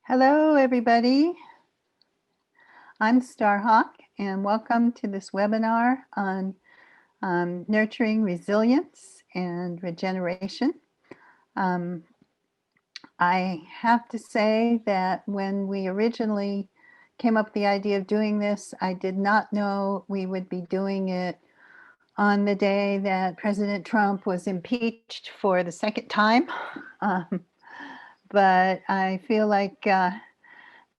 Hello, everybody. I'm Starhawk, and welcome to this webinar on nurturing resilience and regeneration. I have to say that when we originally came up with the idea of doing this, I did not know we would be doing it on the day that President Trump was impeached for the second time. But I feel like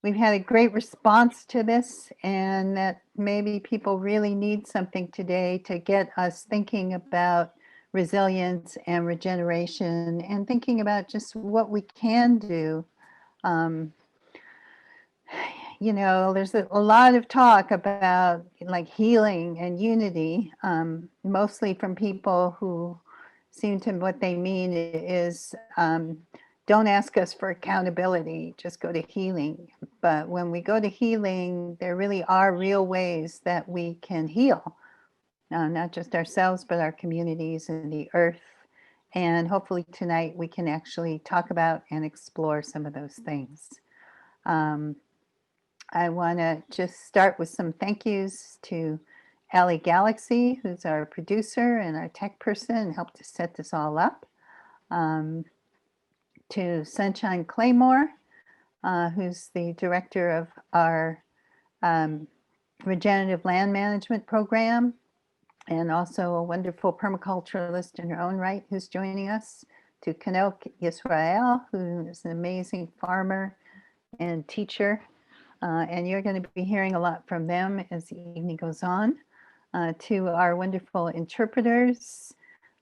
we've had a great response to this, and that maybe people really need something today to get us thinking about resilience and regeneration and thinking about just what we can do. There's a lot of talk about like healing and unity, mostly from people who seem to what they mean is don't ask us for accountability, just go to healing. But when we go to healing, there really are real ways that we can heal, not just ourselves, but our communities and the earth. And hopefully tonight we can actually talk about and explore some of those things. I want to just start with some thank yous to Allie Galaxy, who's our producer and our tech person and helped to set this all up. To Sunshine Claymore, who's the director of our Regenerative Land Management Program, and also a wonderful permaculturalist in her own right who's joining us. To Chanowk, Yisrael, who is an amazing farmer and teacher. And you're going to be hearing a lot from them as the evening goes on. To our wonderful interpreters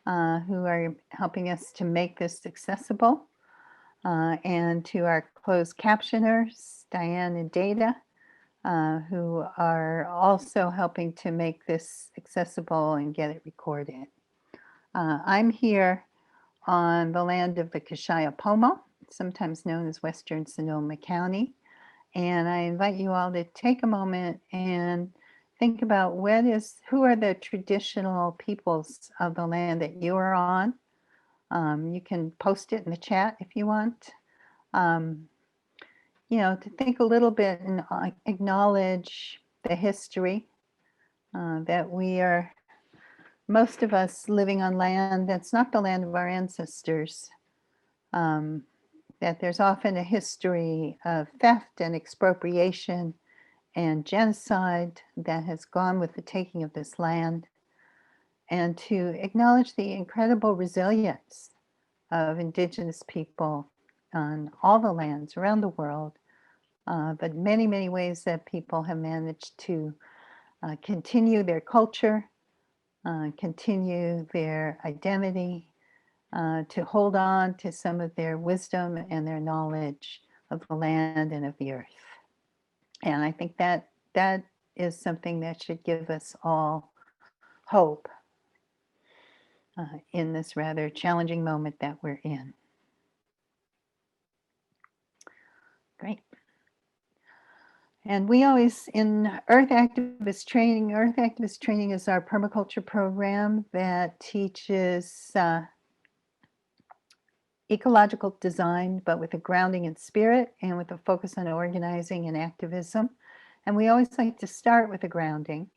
who are helping us to make this accessible. And to our closed captioners, Diane and Data, who are also helping to make this accessible and get it recorded. I'm here on the land of the Kashaya Pomo, sometimes known as Western Sonoma County. And I invite you all to take a moment and think about who are the traditional peoples of the land that you are on. You can post it in the chat if you want. To think a little bit and acknowledge the history that we are, most of us living on land that's not the land of our ancestors. That there's often a history of theft and expropriation and genocide that has gone with the taking of this land, and to acknowledge the incredible resilience of indigenous people on all the lands around the world, but many, many ways that people have managed to continue their culture, continue their identity, to hold on to some of their wisdom and their knowledge of the land and of the earth. And I think that is something that should give us all hope in this rather challenging moment that we're in. Great. And we always, in Earth Activist Training is our permaculture program that teaches ecological design, but with a grounding in spirit and with a focus on organizing and activism. And we always like to start with a grounding.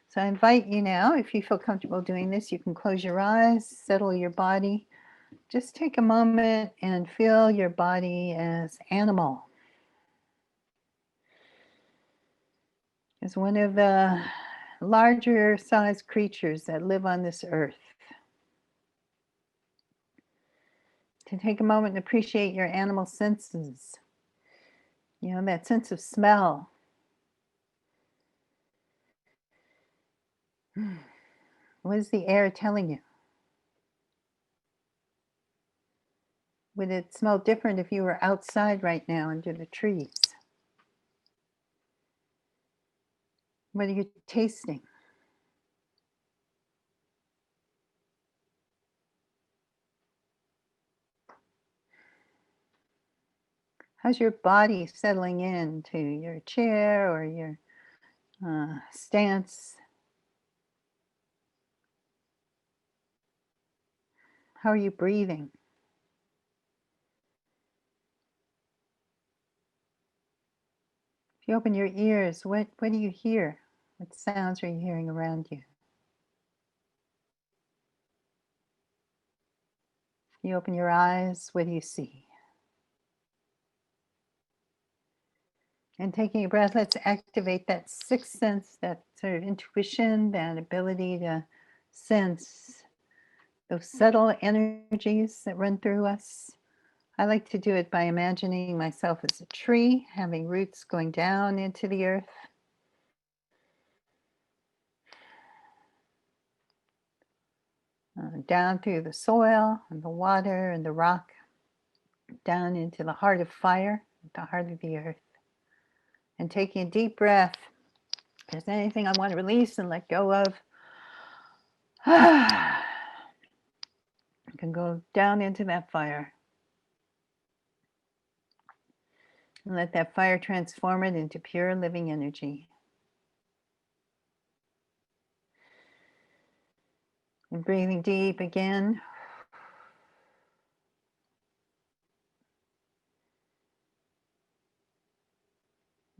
So I invite you now, if you feel comfortable doing this, you can close your eyes, settle your body. Just take a moment and feel your body as animal. As one of the larger sized creatures that live on this earth. To take a moment and appreciate your animal senses. That sense of smell. What is the air telling you? Would it smell different if you were outside right now under the trees? What are you tasting? How's your body settling into your chair or your stance? How are you breathing? If you open your ears, what do you hear? What sounds are you hearing around you? If you open your eyes, what do you see? And taking a breath, let's activate that sixth sense, that sort of intuition, that ability to sense those subtle energies that run through us. I like to do it by imagining myself as a tree, having roots going down into the earth. Down through the soil and the water and the rock, down into the heart of fire, the heart of the earth. And taking a deep breath, if there's anything I want to release and let go of, I can go down into that fire and let that fire transform it into pure living energy. And breathing deep again.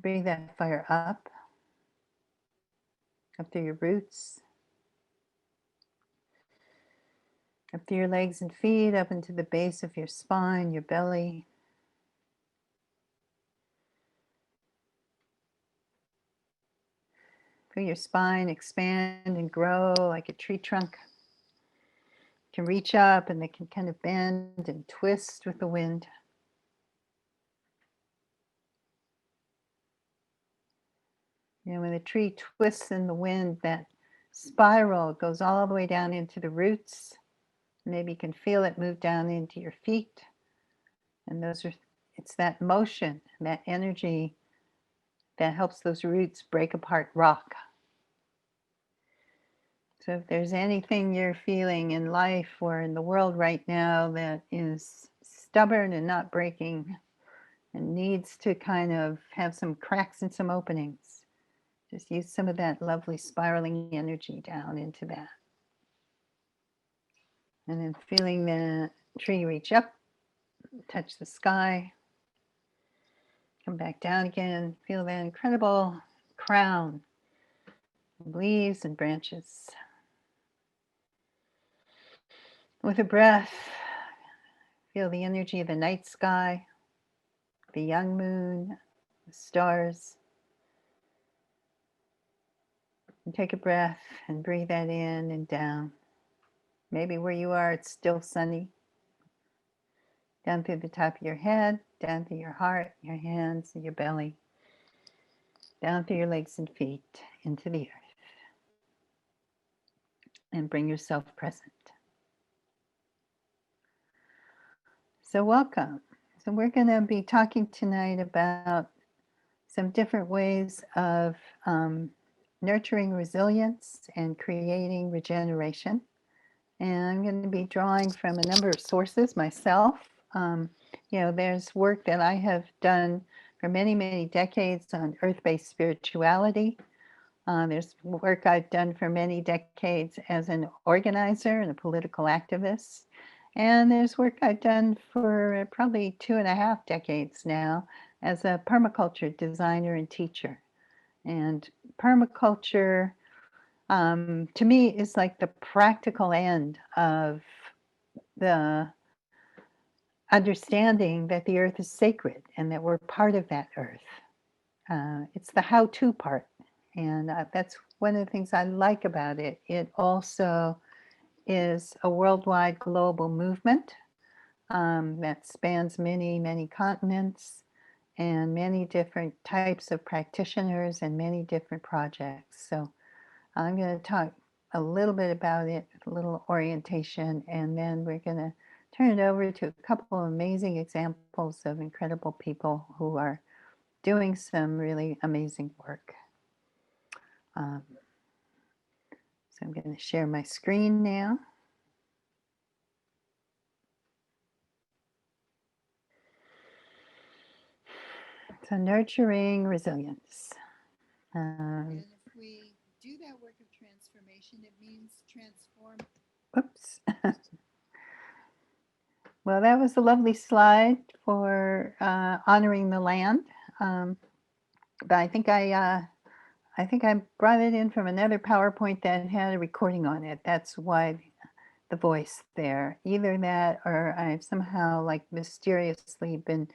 Breathe that fire up through your roots, up through your legs and feet, up into the base of your spine, your belly. Feel your spine expand and grow like a tree trunk. It can reach up and it can kind of bend and twist with the wind. You know, when the tree twists in the wind, that spiral goes all the way down into the roots. Maybe you can feel it move down into your feet. And it's that motion, that energy that helps those roots break apart rock. So if there's anything you're feeling in life or in the world right now that is stubborn and not breaking and needs to kind of have some cracks and some openings, just use some of that lovely spiraling energy down into that. And then feeling the tree reach up, touch the sky, come back down again, feel that incredible crown of leaves and branches. With a breath, feel the energy of the night sky, the young moon, the stars. And take a breath and breathe that in and down. Maybe where you are, it's still sunny. Down through the top of your head, down through your heart, your hands, and your belly. Down through your legs and feet, into the earth. And bring yourself present. So welcome. So we're going to be talking tonight about some different ways of nurturing resilience and creating regeneration. And I'm going to be drawing from a number of sources myself. There's work that I have done for many, many decades on earth-based spirituality. There's work I've done for many decades as an organizer and a political activist. And there's work I've done for probably 2.5 decades now as a permaculture designer and teacher. And permaculture, to me, is like the practical end of the understanding that the earth is sacred and that we're part of that earth. It's the how-to part. And that's one of the things I like about it. It also is a worldwide global movement that spans many, many continents and many different types of practitioners and many different projects. So I'm going to talk a little bit about it, a little orientation, and then we're going to turn it over to a couple of amazing examples of incredible people who are doing some really amazing work. So I'm going to share my screen now. So nurturing resilience. And if we do that work of transformation, it means transform. Oops. Well, that was a lovely slide for honoring the land. but I think I brought it in from another PowerPoint that had a recording on it. That's why the voice there. Either that or I've somehow like mysteriously been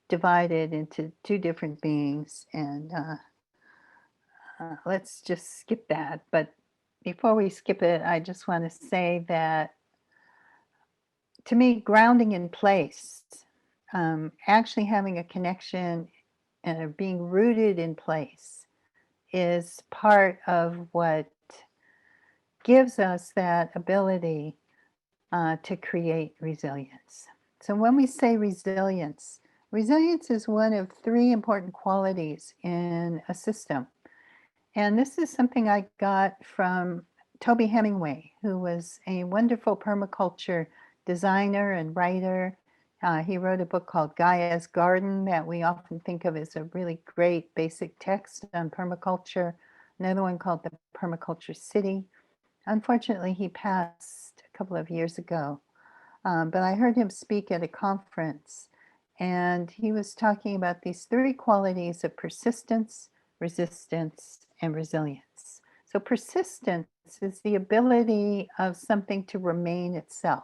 divided into two different beings. And let's just skip that. But before we skip it, I just want to say that to me, grounding in place, actually having a connection and being rooted in place is part of what gives us that ability to create resilience. So when we say resilience, resilience is one of three important qualities in a system. And this is something I got from Toby Hemingway, who was a wonderful permaculture designer and writer. He wrote a book called Gaia's Garden that we often think of as a really great basic text on permaculture. Another one called The Permaculture City. Unfortunately, he passed a couple of years ago, but I heard him speak at a conference, and he was talking about these three qualities of persistence, resistance, and resilience. So persistence is the ability of something to remain itself.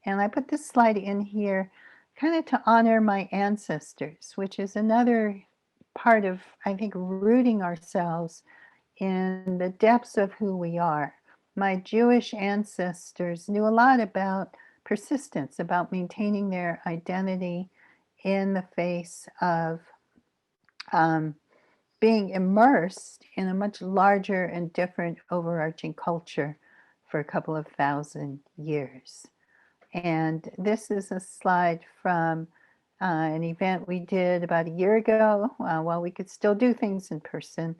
And I put this slide in here kind of to honor my ancestors, which is another part of, I think, rooting ourselves in the depths of who we are. My Jewish ancestors knew a lot about persistence, about maintaining their identity in the face of being immersed in a much larger and different overarching culture for a couple of thousand years. And this is a slide from an event we did about a year ago while we could still do things in person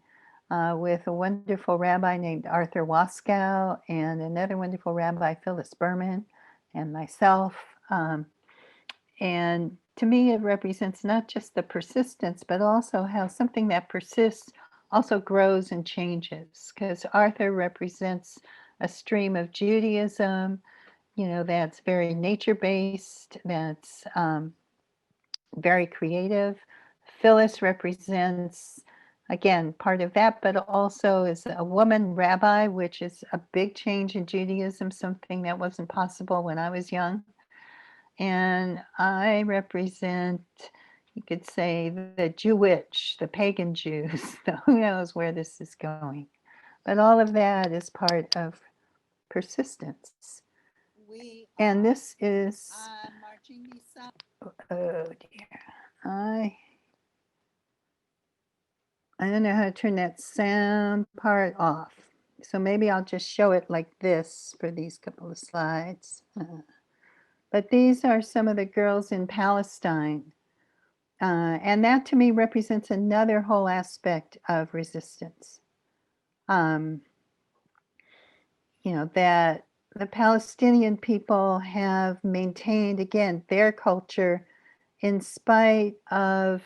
with a wonderful rabbi named Arthur Waskow and another wonderful rabbi, Phyllis Berman, and myself. And to me, it represents not just the persistence, but also how something that persists also grows and changes. Because Arthur represents a stream of Judaism, that's very nature-based, that's very creative. Phyllis represents, again, part of that, but also is a woman rabbi, which is a big change in Judaism, something that wasn't possible when I was young. And I represent, you could say, the Jewish, the pagan Jews. Who knows where this is going? But all of that is part of persistence. We And this is, marching beside. oh dear, I don't know how to turn that sound part off. So maybe I'll just show it like this for these couple of slides. But these are some of the girls in Palestine. And that to me represents another whole aspect of resistance. That the Palestinian people have maintained, again, their culture in spite of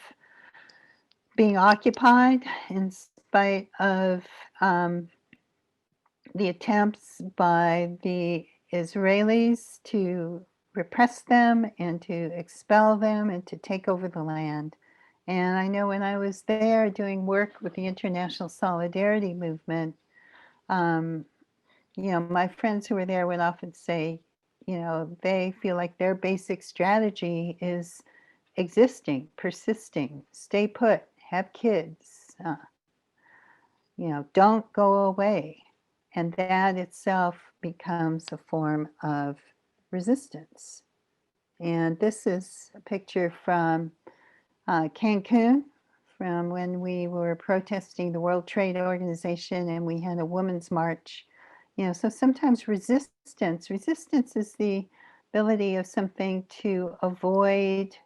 being occupied, in spite of the attempts by the Israelis to repress them and to expel them and to take over the land. And I know when I was there doing work with the International Solidarity Movement, my friends who were there would often say, they feel like their basic strategy is existing, persisting, stay put, have kids, don't go away. And that itself becomes a form of resistance. And this is a picture from Cancun, from when we were protesting the World Trade Organization and we had a women's march. So sometimes resistance is the ability of something to avoid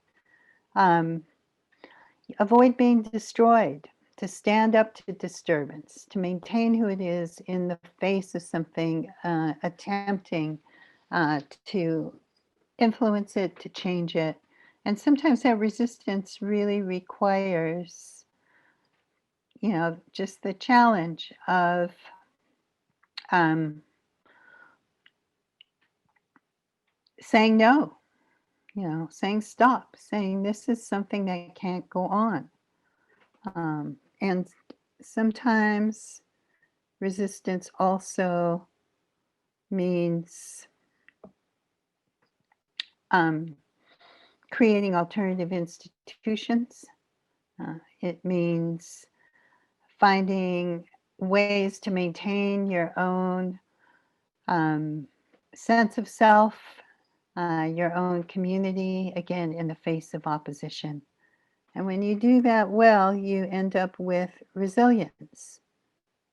being destroyed, to stand up to disturbance, to maintain who it is in the face of something attempting to influence it, to change it. And sometimes that resistance really requires, just the challenge of saying no, saying stop, saying this is something that can't go on. And sometimes resistance also means creating alternative institutions. It means finding ways to maintain your own sense of self, your own community, again, in the face of opposition. And when you do that well, you end up with resilience.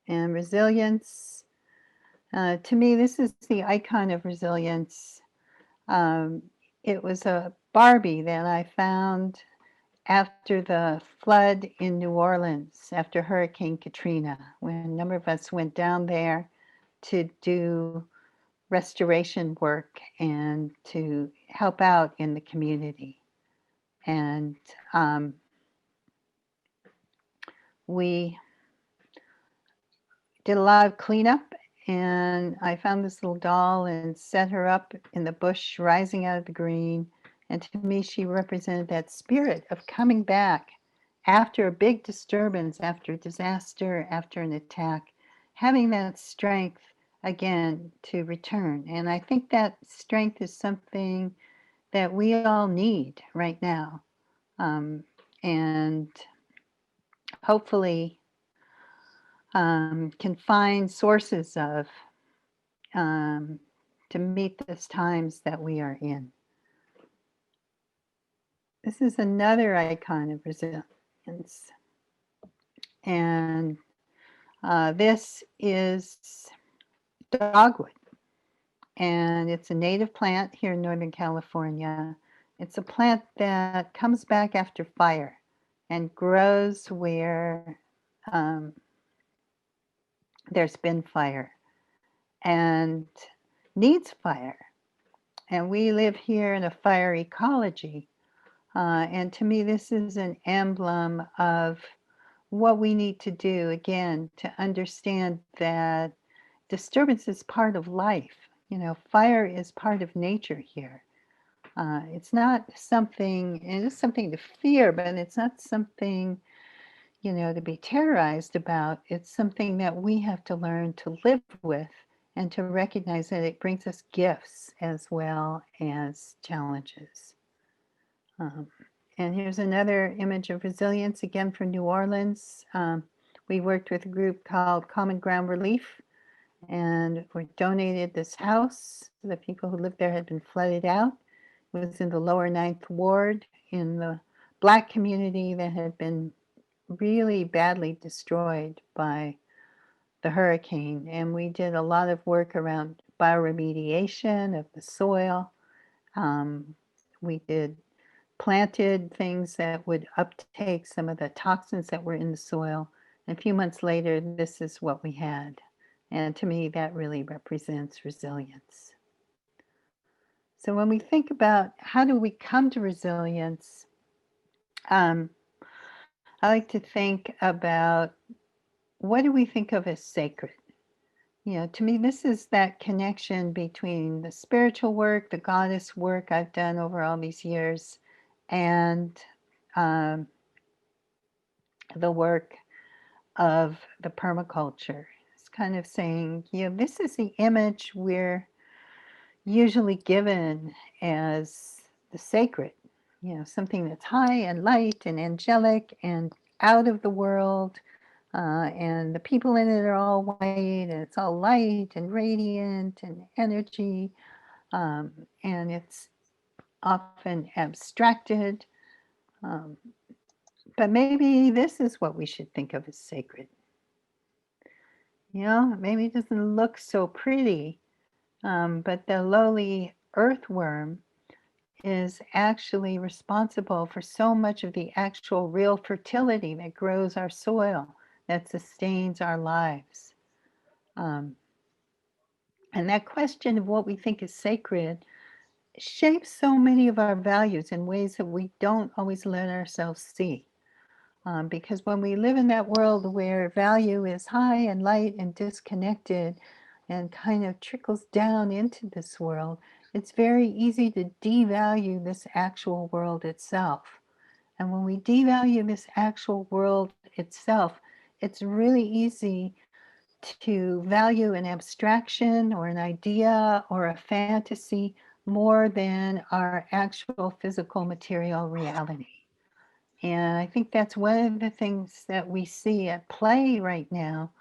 And resilience, to me, this is the icon of resilience. It was a Barbie that I found after the flood in New Orleans, after Hurricane Katrina, when a number of us went down there to do restoration work and to help out in the community. And we did a lot of cleanup, and I found this little doll and set her up in the bush rising out of the green. And to me, she represented that spirit of coming back after a big disturbance, after a disaster, after an attack, having that strength again to return. And I think that strength is something that we all need right now. And hopefully can find sources of to meet these times that we are in. This is another icon of resilience. And this is dogwood. And it's a native plant here in Northern California. It's a plant that comes back after fire and grows where there's been fire and needs fire. And we live here in a fire ecology. And to me, this is an emblem of what we need to do, again, to understand that disturbance is part of life. You know, fire is part of nature here. It's not something, it is something to fear, but it's not something, you know, to be terrorized about. It's something that we have to learn to live with and to recognize that it brings us gifts as well as challenges. And here's another image of resilience, again from New Orleans. We worked with a group called Common Ground Relief, and we donated this house. The people who lived there had been flooded out. It was in the lower 9th Ward in the Black community that had been really badly destroyed by the hurricane. And we did a lot of work around bioremediation of the soil. We planted things that would uptake some of the toxins that were in the soil. And a few months later, this is what we had. And to me, that really represents resilience. So when we think about how do we come to resilience, I like to think about what do we think of as sacred? You know, to me, this is that connection between the spiritual work, the goddess work I've done over all these years, and the work of the permaculture. It's kind of saying, you know, this is the image we're usually given as the sacred, you know, something that's high and light and angelic and out of the world. And the people in it are all white, and it's all light and radiant and energy. And it's often abstracted. But maybe this is what we should think of as sacred. You know, maybe it doesn't look so pretty, but the lowly earthworm is actually responsible for so much of the actual real fertility that grows our soil, that sustains our lives. And that question of what we think is sacred shapes so many of our values in ways that we don't always let ourselves see. Because when we live in that world where value is high and light and disconnected and kind of trickles down into this world, it's very easy to devalue this actual world itself. And when we devalue this actual world itself, it's really easy to value an abstraction or an idea or a fantasy more than our actual physical material reality. And I think that's one of the things that we see at play right now.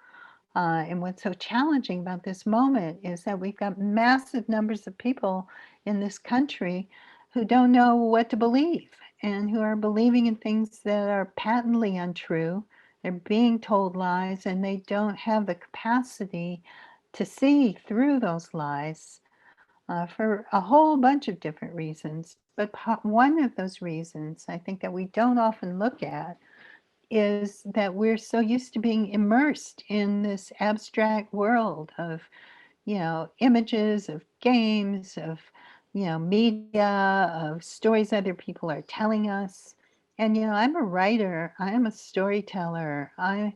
And what's so challenging about this moment is that we've got massive numbers of people in this country who don't know what to believe and who are believing in things that are patently untrue. They're being told lies and they don't have the capacity to see through those lies for a whole bunch of different reasons. But one of those reasons I think that we don't often look at is that we're so used to being immersed in this abstract world of, images, of games, of, media, of stories other people are telling us. And, I'm a writer, I am a storyteller, I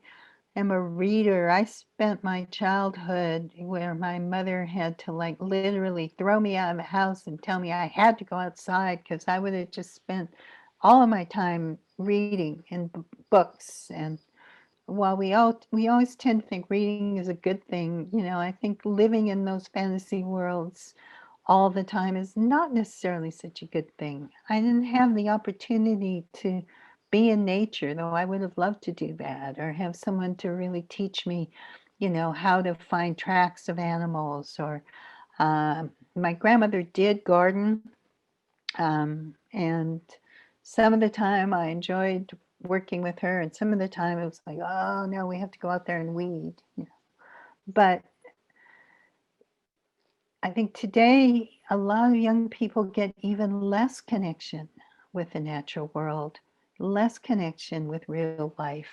am a reader. I spent my childhood where my mother had to like literally throw me out of the house and tell me I had to go outside because I would have just spent all of my time reading in books. And while we always tend to think reading is a good thing, I think living in those fantasy worlds all the time is not necessarily such a good thing. I didn't have the opportunity to be in nature, though I would have loved to do that, or have someone to really teach me, how to find tracks of animals. Or my grandmother did garden, and some of the time I enjoyed working with her, and some of the time it was like, oh no, we have to go out there and weed. But I think today a lot of young people get even less connection with the natural world, less connection with real life,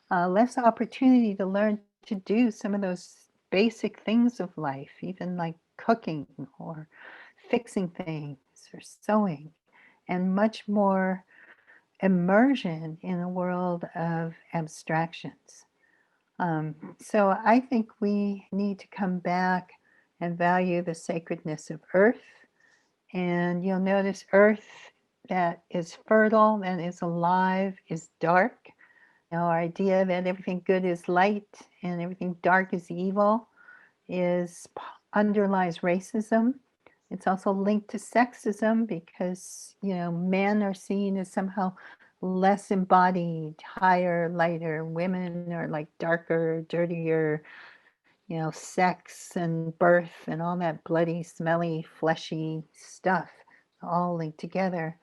less opportunity to learn to do some of those basic things of life, even like cooking or fixing things or sewing, and much more immersion in a world of abstractions. So I think we need to come back and value the sacredness of earth. And you'll notice earth that is fertile, that is alive, is dark. Our idea that everything good is light and everything dark is evil underlies racism. It's also linked to sexism because, men are seen as somehow less embodied, higher, lighter. Women are like darker, dirtier, sex and birth and all that bloody, smelly, fleshy stuff all linked together.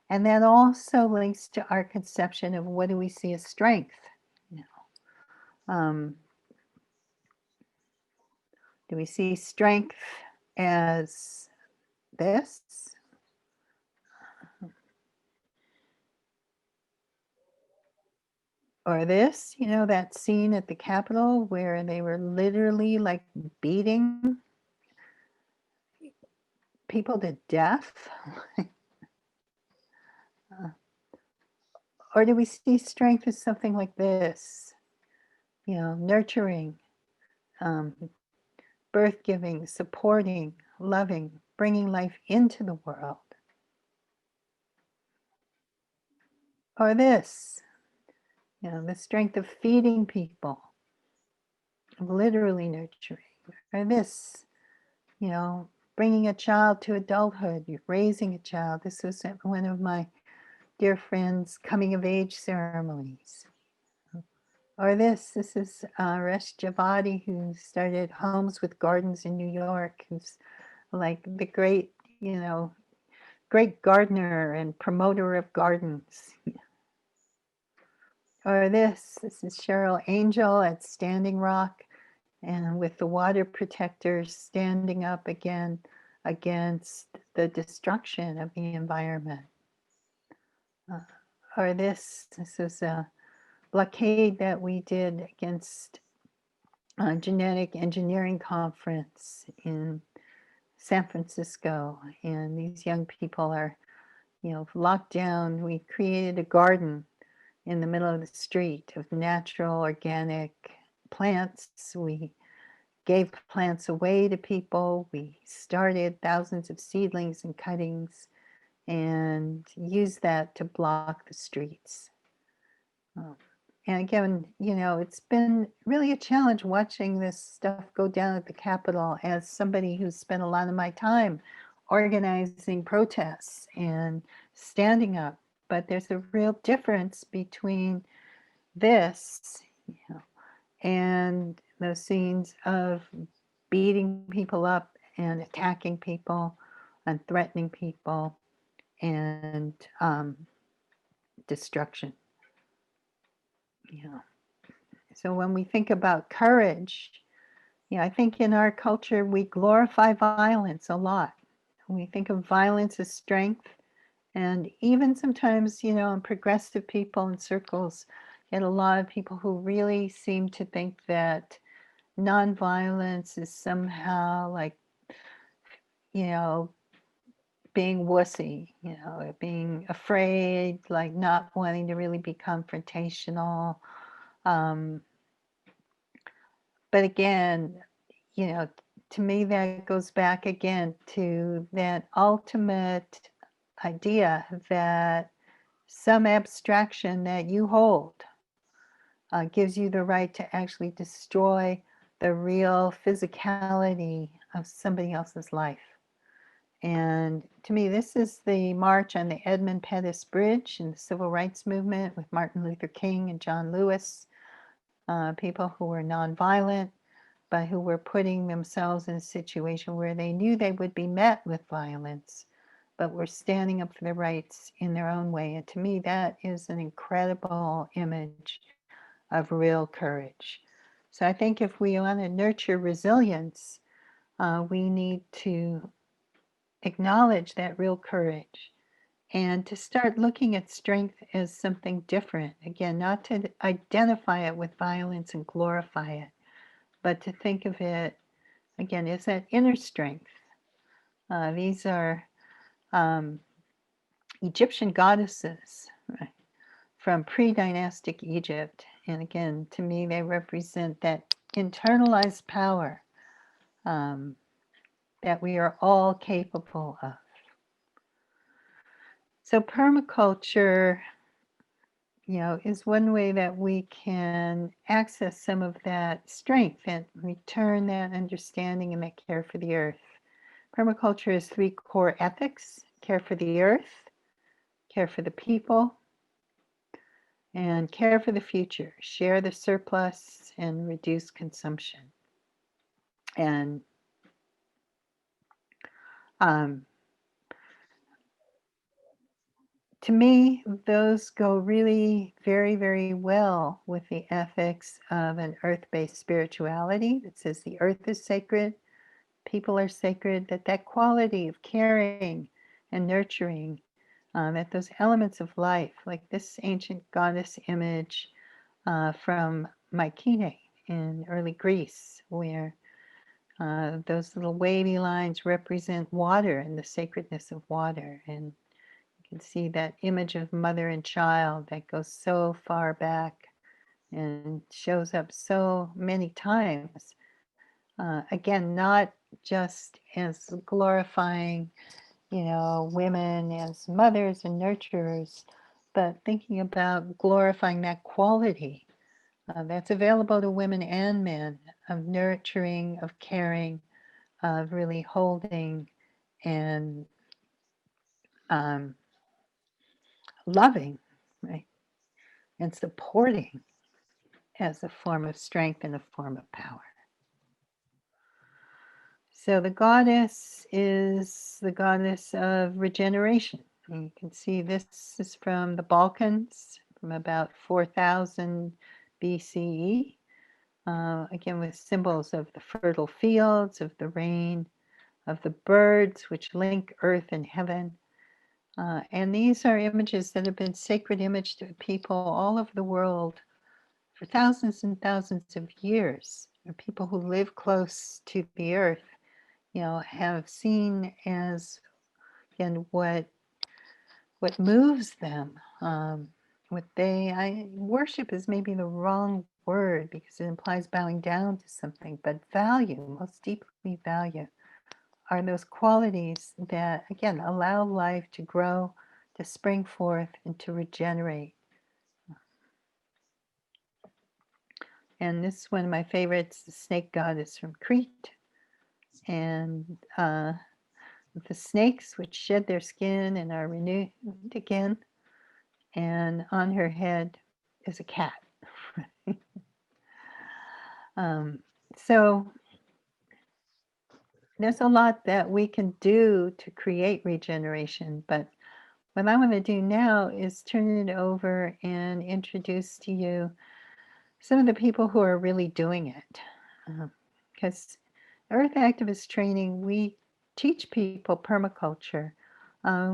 And that also links to our conception of what do we see as strength. You um, do we see strength as this? Or this, that scene at the Capitol where they were literally like beating people to death? Or do we see strength as something like this? Nurturing, birth giving, supporting, loving, bringing life into the world. Or this, the strength of feeding people, of literally nurturing. Or this, bringing a child to adulthood, you're raising a child. This was at one of my dear friends' coming of age ceremonies. Or this is Resh Javadi, who started Homes with Gardens in New York, who's like the great, great gardener and promoter of gardens. Or this is Cheryl Angel at Standing Rock, and with the water protectors standing up again against the destruction of the environment. Or this is a blockade that we did against a genetic engineering conference in San Francisco, and these young people are, locked down. We created a garden in the middle of the street of natural, organic plants. We gave plants away to people. We started thousands of seedlings and cuttings and use that to block the streets. And again, it's been really a challenge watching this stuff go down at the Capitol as somebody who's spent a lot of my time organizing protests and standing up. But there's a real difference between this, and those scenes of beating people up and attacking people and threatening people and destruction. So when we think about courage, I think in our culture we glorify violence a lot. We think of violence as strength, and even sometimes, in progressive people in circles, get a lot of people who really seem to think that nonviolence is somehow like, being wussy, being afraid, like not wanting to really be confrontational. But again, to me, that goes back again to that ultimate idea that some abstraction that you hold gives you the right to actually destroy the real physicality of somebody else's life. And to me, this is the march on the Edmund Pettus Bridge in the Civil Rights Movement with Martin Luther King and John Lewis, people who were nonviolent, but who were putting themselves in a situation where they knew they would be met with violence, but were standing up for their rights in their own way. And to me, that is an incredible image of real courage. So I think if we want to nurture resilience, we need to acknowledge that real courage and to start looking at strength as something different. Again, not to identify it with violence and glorify it, but to think of it, again, as that inner strength. These are Egyptian goddesses, right, from pre-dynastic Egypt. And again, to me, they represent that internalized power that we are all capable of. So permaculture, is one way that we can access some of that strength and return that understanding and that care for the earth. Permaculture has 3 core ethics: care for the earth, care for the people, and care for the future. Share the surplus and reduce consumption. And to me, those go really very, very well with the ethics of an earth-based spirituality that says the earth is sacred, people are sacred, that quality of caring and nurturing, that those elements of life, like this ancient goddess image from Mycenae in early Greece, where those little wavy lines represent water and the sacredness of water. And you can see that image of mother and child that goes so far back and shows up so many times. Again, not just as glorifying, women as mothers and nurturers, but thinking about glorifying that quality that's available to women and men of nurturing, of caring, of really holding and loving, right? And supporting as a form of strength and a form of power. So the goddess is the goddess of regeneration. And you can see this is from the Balkans, from about 4000 BCE. Again, with symbols of the fertile fields, of the rain, of the birds, which link earth and heaven. And these are images that have been sacred image to people all over the world for thousands and thousands of years. People who live close to the earth, have seen as, again, what moves them. Worship is maybe the wrong word because it implies bowing down to something, but value, most deeply value are those qualities that, again, allow life to grow, to spring forth, and to regenerate. And this is one of my favorites, the snake goddess from Crete. And the snakes which shed their skin and are renewed again. And on her head is a cat. So there's a lot that we can do to create regeneration, but what I want to do now is turn it over and introduce to you some of the people who are really doing it. Because Earth Activist Training, we teach people permaculture.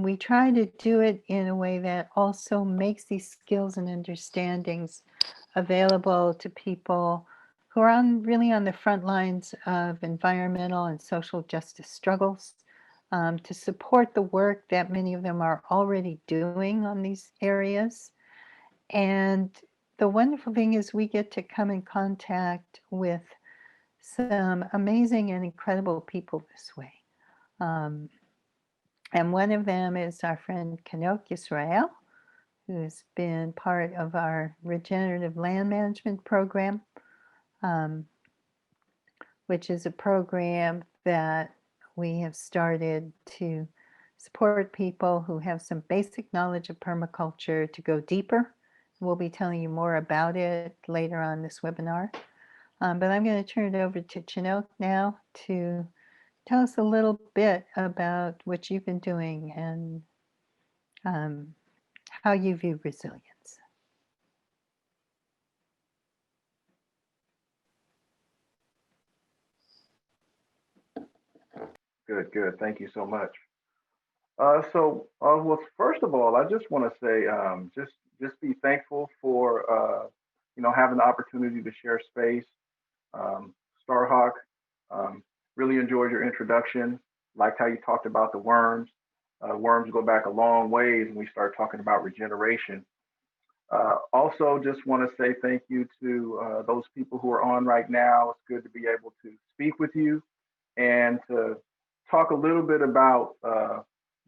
We try to do it in a way that also makes these skills and understandings available to people who are really on the front lines of environmental and social justice struggles, to support the work that many of them are already doing on these areas. And the wonderful thing is we get to come in contact with some amazing and incredible people this way. And one of them is our friend Chanowk Yisrael, who's been part of our regenerative land management program, which is a program that we have started to support people who have some basic knowledge of permaculture to go deeper. We'll be telling you more about it later on this webinar. But I'm going to turn it over to Chanowk now to tell us a little bit about what you've been doing and how you view resilience. Good. Thank you so much. Well, first of all, I just want to say, just be thankful for, having the opportunity to share space. Starhawk, really enjoyed your introduction. Liked how you talked about the worms. Worms go back a long ways when we start talking about regeneration. Also, just want to say thank you to those people who are on right now. It's good to be able to speak with you and to talk a little bit about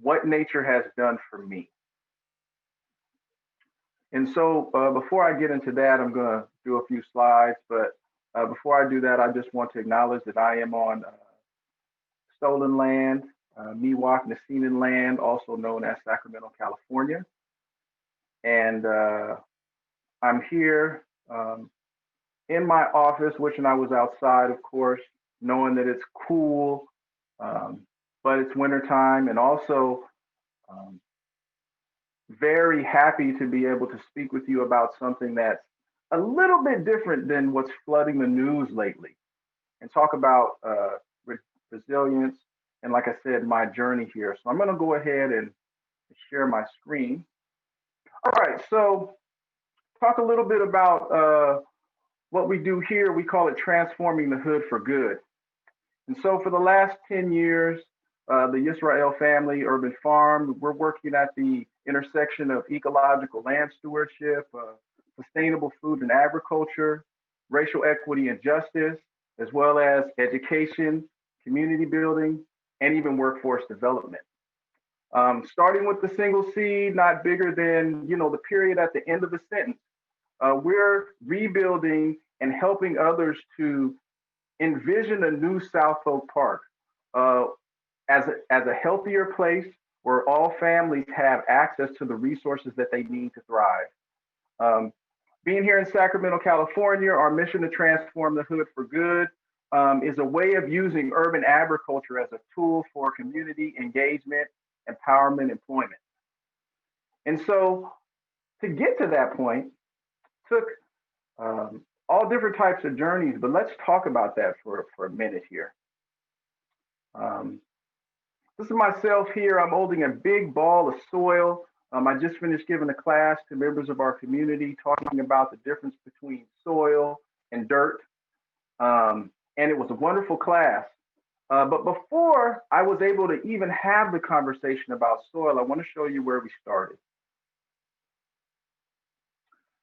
what nature has done for me. And so before I get into that, I'm going to do a few slides. But before I do that, I just want to acknowledge that I am on stolen land, Miwok Nasinan land, also known as Sacramento, California. And I'm here in my office, wishing I was outside, of course, knowing that it's cool, but it's wintertime, and also very happy to be able to speak with you about something that's a little bit different than what's flooding the news lately, and talk about resilience and, like I said, my journey here. So I'm going to go ahead and share my screen. All right, so talk a little bit about what we do here. We call it transforming the hood for good. And so for the last 10 years, the Yisrael family urban farm, we're working at the intersection of ecological land stewardship, sustainable food and agriculture, racial equity and justice, as well as education, community building, and even workforce development. Starting with the single seed, not bigger than the period at the end of the sentence. We're rebuilding and helping others to envision a new South Oak Park as a healthier place where all families have access to the resources that they need to thrive. Being here in Sacramento, California, our mission to transform the hood for good is a way of using urban agriculture as a tool for community engagement, empowerment, employment. And so to get to that point took all different types of journeys, but let's talk about that for a minute here. This is myself here. I'm holding a big ball of soil. I just finished giving a class to members of our community talking about the difference between soil and dirt. And it was a wonderful class. But before I was able to even have the conversation about soil, I want to show you where we started.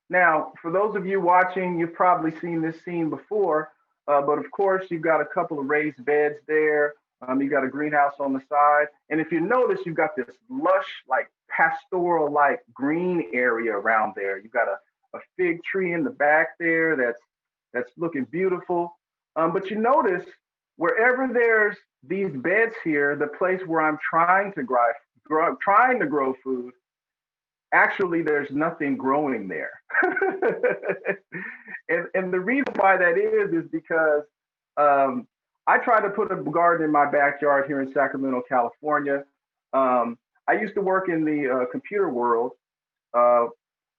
Now, for those of you watching, you've probably seen this scene before, but of course, you've got a couple of raised beds there. You got a greenhouse on the side. And if you notice, you've got this lush, like pastoral like green area around there. You've got a fig tree in the back there that's looking beautiful. But you notice wherever there's these beds here, the place where I'm trying to grow food, actually there's nothing growing there. and the reason why that is because I tried to put a garden in my backyard here in Sacramento, California. I used to work in the computer world.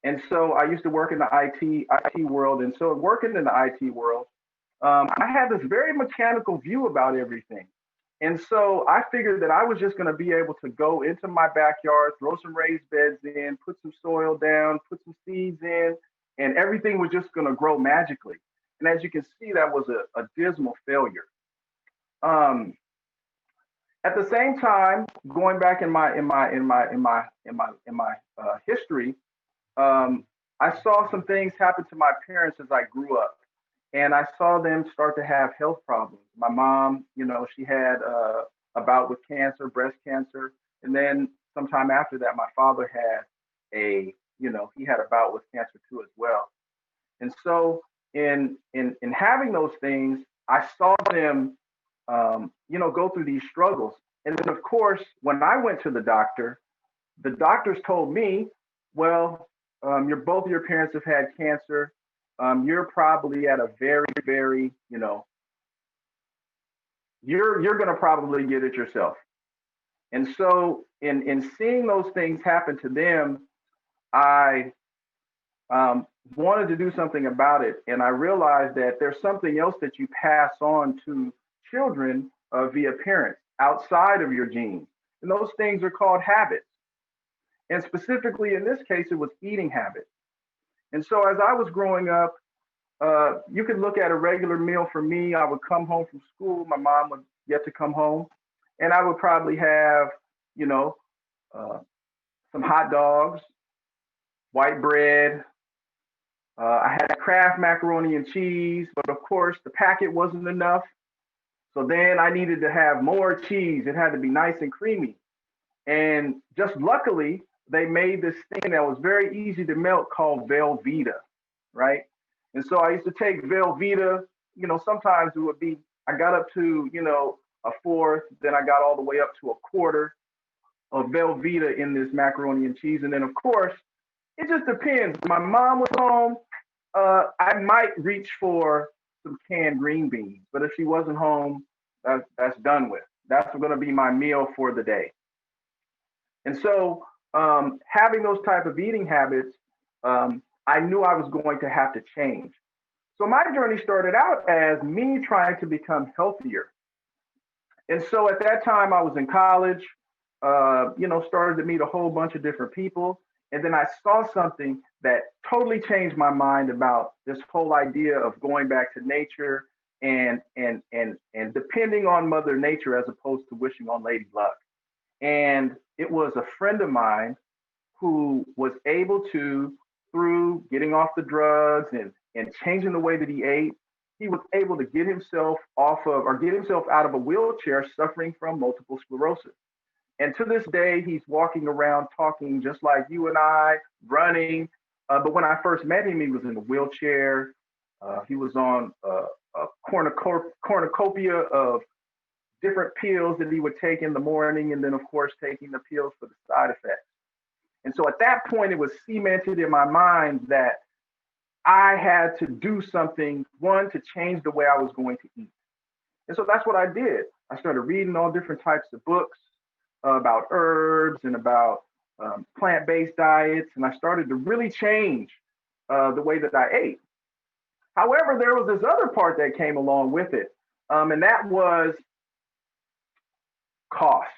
And so I used to work in the IT world. And so working in the IT world, I had this very mechanical view about everything. And so I figured that I was just going to be able to go into my backyard, throw some raised beds in, put some soil down, put some seeds in, and everything was just going to grow magically. And as you can see, that was a dismal failure. At the same time, going back in my history, I saw some things happen to my parents as I grew up, and I saw them start to have health problems. My mom, she had a bout with cancer, breast cancer, and then sometime after that, my father had he had a bout with cancer too as well. And so in having those things, I saw them, go through these struggles. And then of course, when I went to the doctors told me, well, both of your parents have had cancer. You're probably at a very, very, you're going to probably get it yourself. And so in seeing those things happen to them, I wanted to do something about it. And I realized that there's something else that you pass on to children via parents outside of your genes. And those things are called habits. And specifically in this case, it was eating habits. And so as I was growing up, you could look at a regular meal for me. I would come home from school. My mom would get to come home, and I would probably have, some hot dogs, white bread. I had Kraft macaroni and cheese, but of course the packet wasn't enough. So then I needed to have more cheese. It had to be nice and creamy. And just luckily, they made this thing that was very easy to melt called Velveeta, right? And so I used to take Velveeta, sometimes it would be, I got up to, a fourth, then I got all the way up to a quarter of Velveeta in this macaroni and cheese. And then of course, it just depends. If my mom was home, I might reach for some canned green beans, but if she wasn't home, that's done with. That's going to be my meal for the day. And so having those type of eating habits, I knew I was going to have to change. So my journey started out as me trying to become healthier. And so at that time I was in college, started to meet a whole bunch of different people. And then I saw something that totally changed my mind about this whole idea of going back to nature and depending on Mother Nature as opposed to wishing on Lady Luck. And it was a friend of mine who was able to, through getting off the drugs and changing the way that he ate, he was able to get himself out of a wheelchair suffering from multiple sclerosis. And to this day, he's walking around talking just like you and I, running. But when I first met him, he was in a wheelchair. He was on a cornucopia of different pills that he would take in the morning, and then, of course, taking the pills for the side effects. And so at that point, it was cemented in my mind that I had to do something, one, to change the way I was going to eat. And so that's what I did. I started reading all different types of books about herbs and about plant-based diets, and I started to really change the way that I ate. However, there was this other part that came along with it, and that was cost.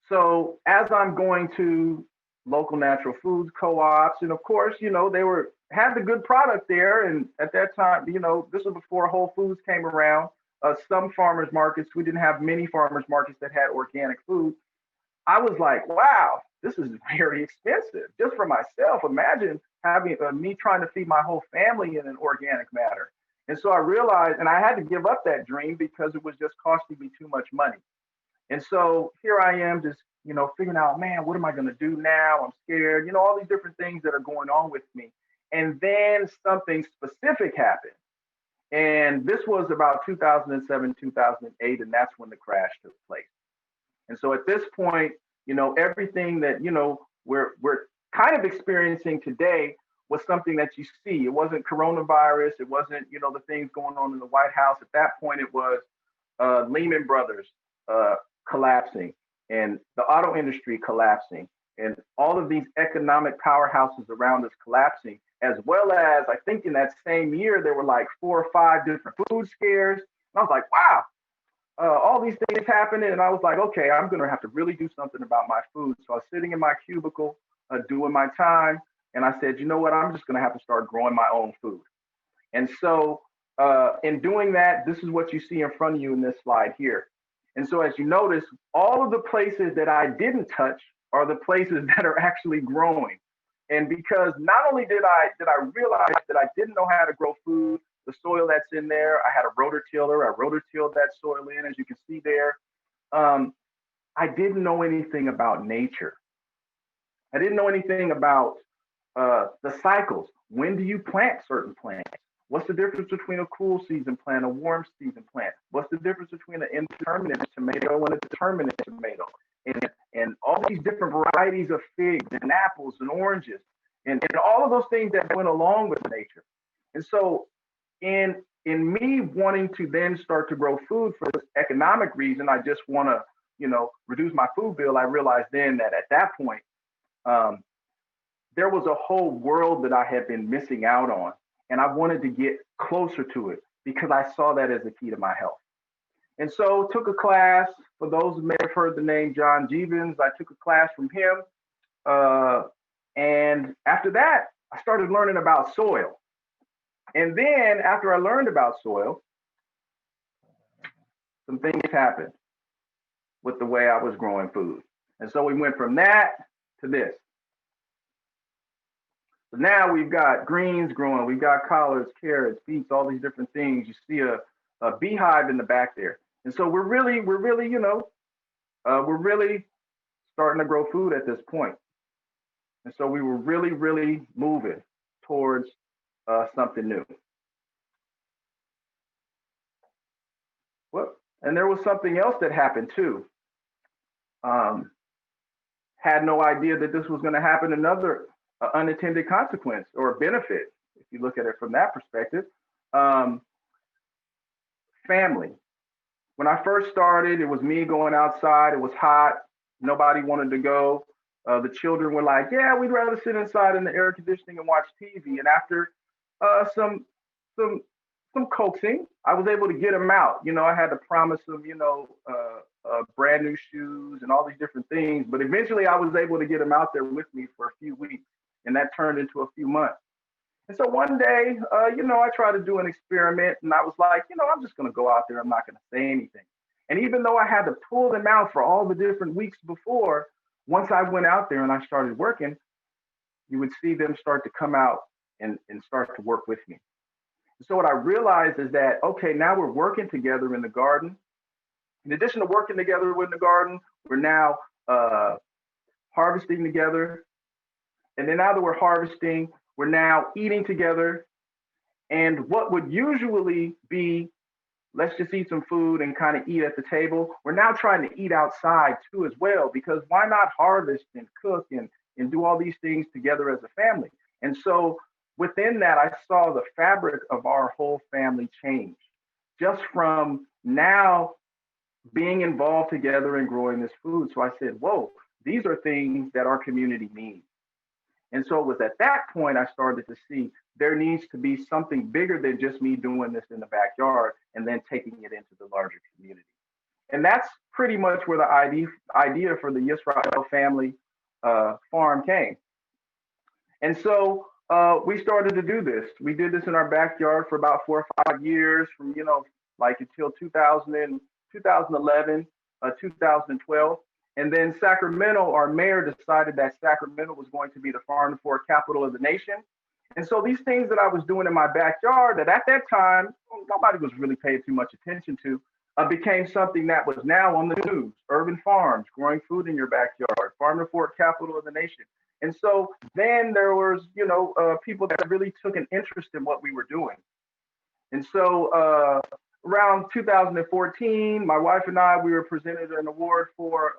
So as I'm going to local natural foods co-ops, and of course, they had the good product there, and at that time, this was before Whole Foods came around. Some farmers markets, we didn't have many farmers markets that had organic food. I was like, wow, this is very expensive just for myself. Imagine having me trying to feed my whole family in an organic manner. And so I realized, and I had to give up that dream because it was just costing me too much money. And so here I am just, figuring out, man, what am I going to do now? I'm scared, all these different things that are going on with me. And then something specific happened. And this was about 2007, 2008, and that's when the crash took place. And so at this point, everything that, we're kind of experiencing today was something that you see. It wasn't coronavirus. It wasn't, the things going on in the White House. At that point, it was Lehman Brothers collapsing and the auto industry collapsing and all of these economic powerhouses around us collapsing, as well as I think in that same year, there were like 4 or 5 different food scares. And I was like, wow, all these things happening. And I was like, okay, I'm going to have to really do something about my food. So I was sitting in my cubicle doing my time. And I said, you know what, I'm just going to have to start growing my own food. And so in doing that, this is what you see in front of you in this slide here. And so as you notice, all of the places that I didn't touch are the places that are actually growing. And because not only did I realize that I didn't know how to grow food, the soil that's in there, I had a rototiller, I rototilled that soil in, as you can see there. I didn't know anything about nature. I didn't know anything about the cycles. When do you plant certain plants? What's the difference between a cool season plant, a warm season plant? What's the difference between an indeterminate tomato and a determinate tomato? And all these different varieties of figs and apples and oranges and all of those things that went along with nature. And so in me wanting to then start to grow food for this economic reason, I just want to, reduce my food bill. I realized then that at that point, there was a whole world that I had been missing out on. And I wanted to get closer to it because I saw that as a key to my health. And so took a class, for those who may have heard the name John Jeevons, I took a class from him. And after that, I started learning about soil. And then after I learned about soil, some things happened with the way I was growing food. And so we went from that to this. So now we've got greens growing, we've got collards, carrots, beets, all these different things. You see a beehive in the back there. And so we're really, starting to grow food at this point. And so we were really, really moving towards something new. Well, and there was something else that happened too. Had no idea that this was going to happen. Another unintended consequence or benefit, if you look at it from that perspective. Family. When I first started, it was me going outside. It was hot. Nobody wanted to go. The children were like, yeah, we'd rather sit inside in the air conditioning and watch TV. And after some coaxing, I was able to get them out. I had to promise them, brand new shoes and all these different things. But eventually I was able to get them out there with me for a few weeks. And that turned into a few months. And so one day, I tried to do an experiment and I was like, I'm just going to go out there. I'm not going to say anything. And even though I had to pull them out for all the different weeks before, once I went out there and I started working, you would see them start to come out and start to work with me. So what I realized is that, okay, now we're working together in the garden. In addition to working together in the garden, we're now harvesting together. And then now that we're harvesting, we're now eating together. And what would usually be, let's just eat some food and kind of eat at the table, we're now trying to eat outside too as well, because why not harvest and cook and do all these things together as a family? And so within that, I saw the fabric of our whole family change, just from now being involved together and growing this food. So I said, whoa, these are things that our community needs. And so it was at that point I started to see there needs to be something bigger than just me doing this in the backyard and then taking it into the larger community. And that's pretty much where the idea for the Yisrael family farm came. And so we started to do this. We did this in our backyard for about 4 or 5 years, from until 2011, 2012. And then Sacramento, our mayor decided that Sacramento was going to be the farm to fork capital of the nation. And so these things that I was doing in my backyard that at that time, nobody was really paying too much attention to, became something that was now on the news. Urban farms, growing food in your backyard, farm to fork capital of the nation. And so then there was, people that really took an interest in what we were doing. And so around 2014, my wife and I, we were presented an award for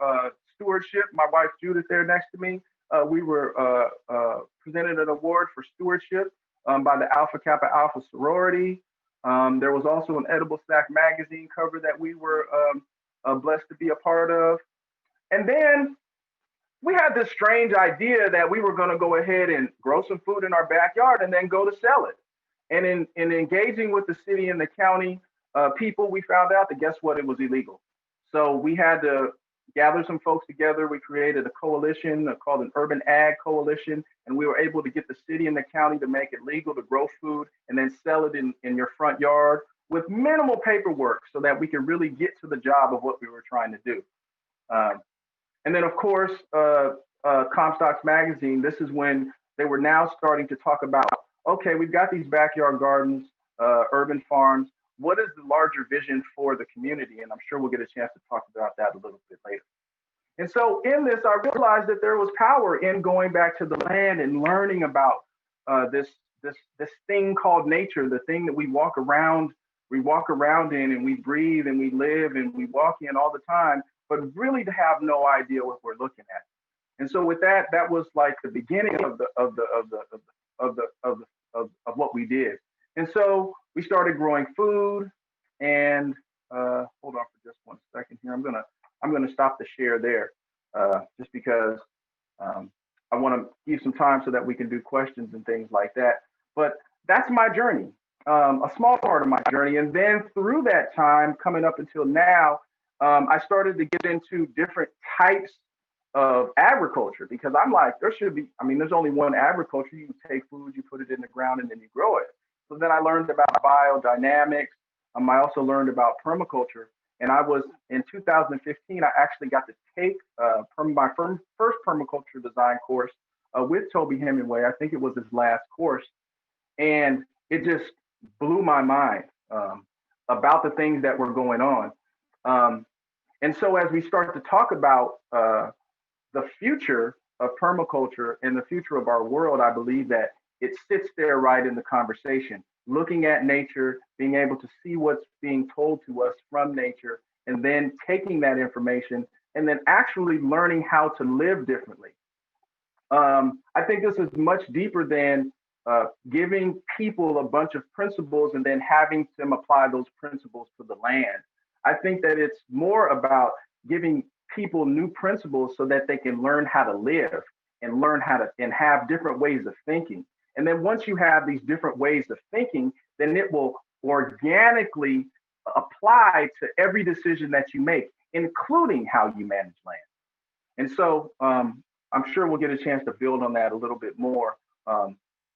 stewardship. My wife, Judith, there next to me, we were presented an award for stewardship by the Alpha Kappa Alpha sorority. There was also an Edible Snack magazine cover that we were blessed to be a part of. And then we had this strange idea that we were going to go ahead and grow some food in our backyard and then go to sell it. And in engaging with the city and the county people, we found out that guess what? It was illegal. So we had to gather some folks together. We created a coalition called an Urban Ag Coalition, and we were able to get the city and the county to make it legal to grow food and then sell it in your front yard with minimal paperwork so that we could really get to the job of what we were trying to do. And then, of course, Comstock's magazine, this is when they were now starting to talk about, okay, we've got these backyard gardens, urban farms. What is the larger vision for the community? And I'm sure we'll get a chance to talk about that a little bit later. And so in this, I realized that there was power in going back to the land and learning about this thing called nature, the thing that we walk around in and we breathe and we live and we walk in all the time, but really to have no idea what we're looking at. And so with that, that was like the beginning of what we did. And so we started growing food. And hold on for just 1 second here. I'm gonna stop the share there, just because I want to give some time so that we can do questions and things like that. But that's my journey, a small part of my journey. And then through that time, coming up until now, I started to get into different types of agriculture, because I'm like, there's only one agriculture. You take food, you put it in the ground, and then you grow it. So then I learned about biodynamics. I also learned about permaculture. And I was, in 2015, I actually got to take my first permaculture design course with Toby Hemingway. I think it was his last course. And it just blew my mind about the things that were going on. And so as we start to talk about the future of permaculture and the future of our world, I believe that it sits there right in the conversation, looking at nature, being able to see what's being told to us from nature, and then taking that information and then actually learning how to live differently. I think this is much deeper than giving people a bunch of principles and then having them apply those principles to the land. I think that it's more about giving people new principles so that they can learn how to live and learn how to and have different ways of thinking. And then once you have these different ways of thinking, then it will organically apply to every decision that you make, including how you manage land. And so I'm sure we'll get a chance to build on that a little bit more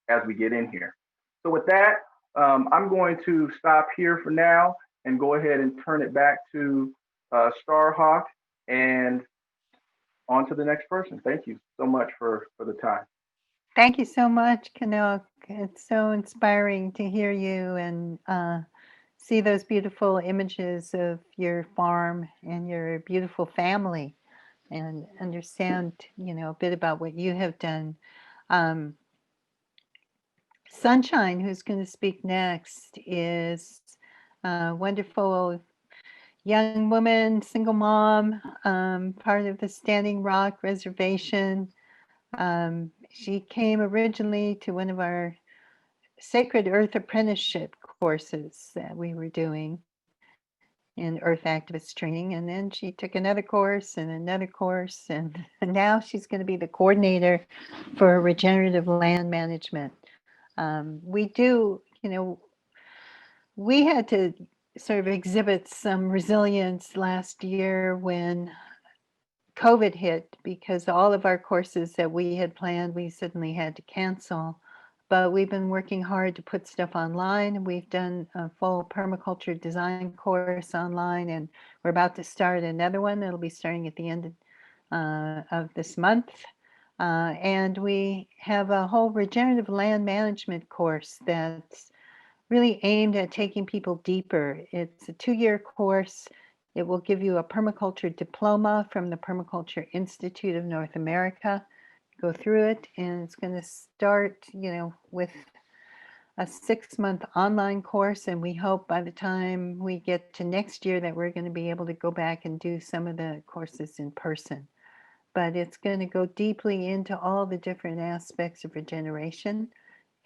as we get in here. So with that, I'm going to stop here for now and go ahead and turn it back to Starhawk and on to the next person. Thank you so much for the time. Thank you so much, Chanowk. It's so inspiring to hear you and see those beautiful images of your farm and your beautiful family, and understand, a bit about what you have done. Sunshine, who's going to speak next, is a wonderful young woman, single mom, part of the Standing Rock Reservation. She came originally to one of our Sacred Earth Apprenticeship courses that we were doing in Earth Activist training. And then she took another course and another course. And now she's going to be the coordinator for regenerative land management. We had to sort of exhibit some resilience last year when COVID hit, because all of our courses that we had planned, we suddenly had to cancel. But we've been working hard to put stuff online. We've done a full permaculture design course online, and we're about to start another one. It'll be starting at the end of this month. And we have a whole regenerative land management course that's really aimed at taking people deeper. It's a 2-year course. It will give you a permaculture diploma from the Permaculture Institute of North America. Go through it, and it's going to start, with a 6-month online course, and we hope by the time we get to next year that we're going to be able to go back and do some of the courses in person. But it's going to go deeply into all the different aspects of regeneration,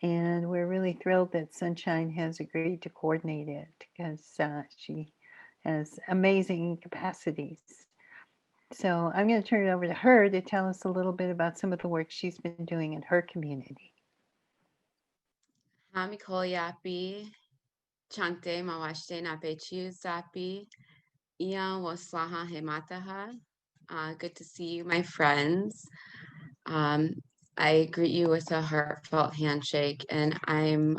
and we're really thrilled that Sunshine has agreed to coordinate it because she has amazing capacities. So I'm going to turn it over to her to tell us a little bit about some of the work she's been doing in her community. Hamikol yapi, chante mawashte napechiu zapi, iya waslaha hemataha. Good to see you, my friends. I greet you with a heartfelt handshake, and I'm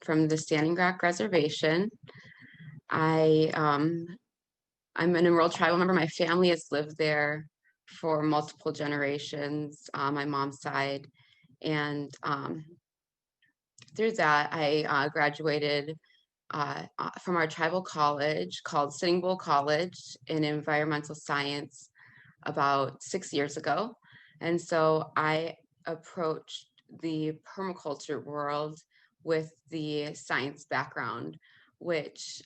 from the Standing Rock Reservation. I'm an enrolled tribal member. My family has lived there for multiple generations, my mom's side, and through that, I graduated from our tribal college called Sitting Bull College in environmental science about 6 years ago. And so I approached the permaculture world with the science background, which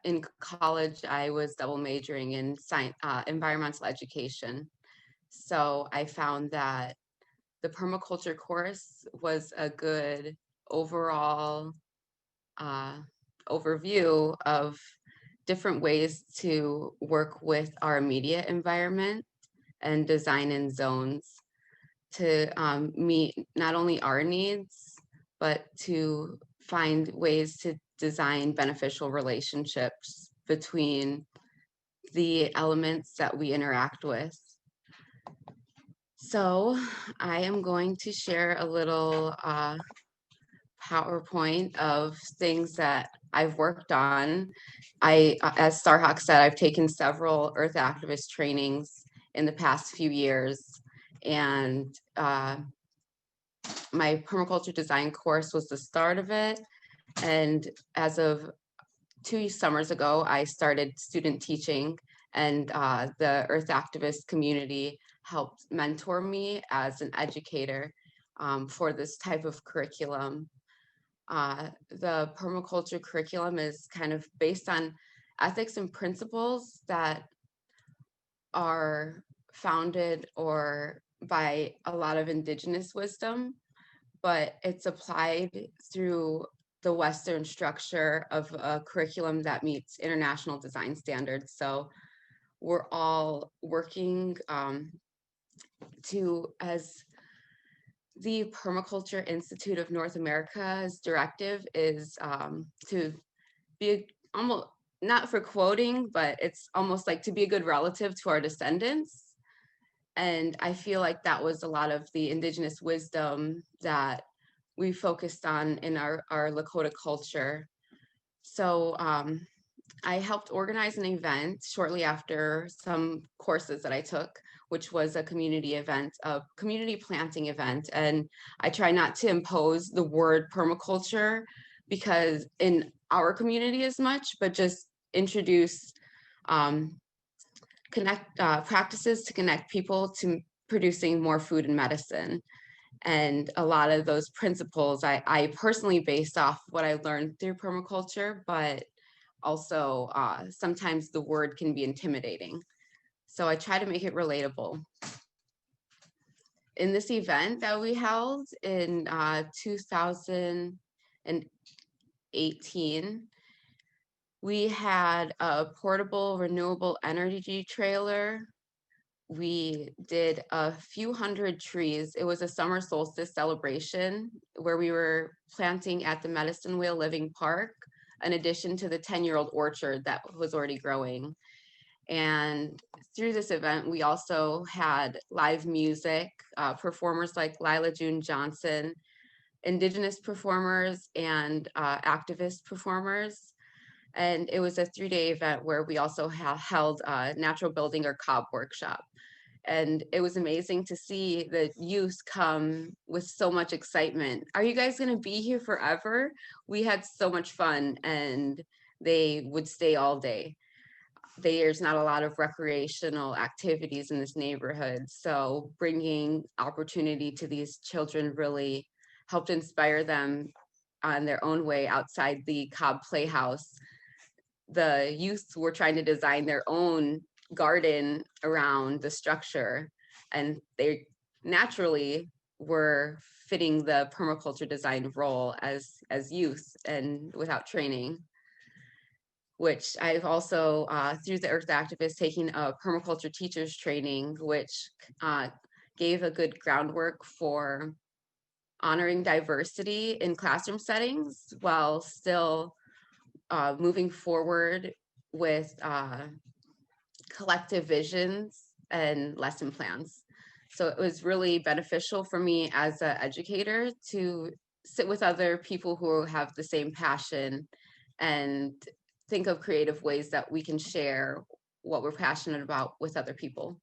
in college I was double majoring in science, environmental education. So I found that the permaculture course was a good overall overview of different ways to work with our immediate environment and design in zones to meet not only our needs, but to find ways to design beneficial relationships between the elements that we interact with. So I am going to share a little PowerPoint of things that I've worked on. As Starhawk said, I've taken several Earth activist trainings in the past few years, and my permaculture design course was the start of it. And as of 2 summers ago, I started student teaching, and the Earth activist community helped mentor me as an educator for this type of curriculum. The permaculture curriculum is kind of based on ethics and principles that are founded or by a lot of indigenous wisdom, but it's applied through the Western structure of a curriculum that meets international design standards. So we're all working as the Permaculture Institute of North America's directive is to be almost, not for quoting, but it's almost like to be a good relative to our descendants. And I feel like that was a lot of the indigenous wisdom that we focused on in our Lakota culture. So I helped organize an event shortly after some courses that I took, which was a community event, a community planting event. And I try not to impose the word permaculture because in our community as much, but just introduce practices to connect people to producing more food and medicine. And a lot of those principles I personally based off what I learned through permaculture, but also sometimes the word can be intimidating. So I try to make it relatable. In this event that we held in 2018, we had a portable renewable energy trailer. We did a few hundred trees. It was a summer solstice celebration where we were planting at the Medicine Wheel Living Park, in addition to the 10-year-old orchard that was already growing. And through this event, we also had live music, performers like Lila June Johnson, indigenous performers, and activist performers. And it was a 3-day event where we also held a natural building or cob workshop. And it was amazing to see the youth come with so much excitement. Are you guys going to be here forever? We had so much fun, and they would stay all day. There's not a lot of recreational activities in this neighborhood, so bringing opportunity to these children really helped inspire them on their own way outside the Cobb Playhouse. The youth were trying to design their own garden around the structure, and they naturally were fitting the permaculture design role as youth and without training, which I've also, through the Earth Activist, taking a permaculture teachers training, which gave a good groundwork for honoring diversity in classroom settings while still moving forward with collective visions and lesson plans. So it was really beneficial for me as an educator to sit with other people who have the same passion and think of creative ways that we can share what we're passionate about with other people.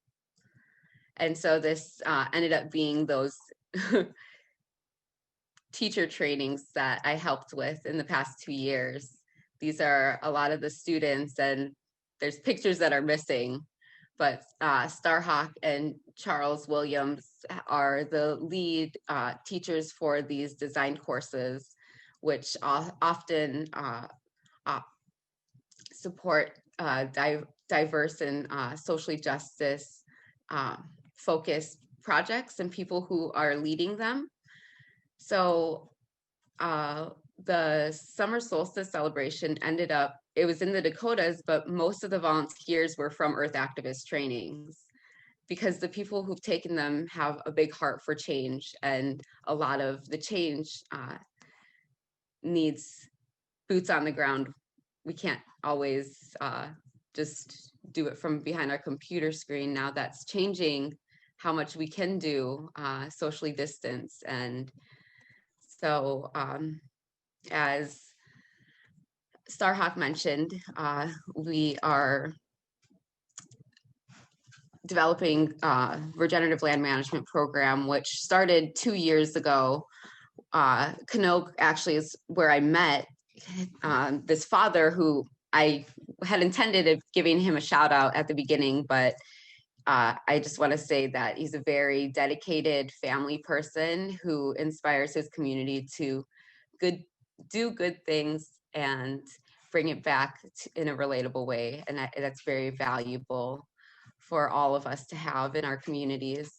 And so this ended up being those teacher trainings that I helped with in the past 2 years. These are a lot of the students, and there's pictures that are missing, but Starhawk and Charles Williams are the lead teachers for these design courses, which often support diverse and socially justice focused projects and people who are leading them. So the summer solstice celebration ended up, it was in the Dakotas, but most of the volunteers were from Earth Activist trainings, because the people who've taken them have a big heart for change, and a lot of the change needs boots on the ground. We can't always just do it from behind our computer screen. Now that's changing how much we can do socially distance. And so as Starhawk mentioned, we are developing a regenerative land management program, which started 2 years ago. Chanowk actually is where I met this father who I had intended of giving him a shout out at the beginning, but I just want to say that he's a very dedicated family person who inspires his community to do good things and bring it back in a relatable way. And that's very valuable for all of us to have in our communities.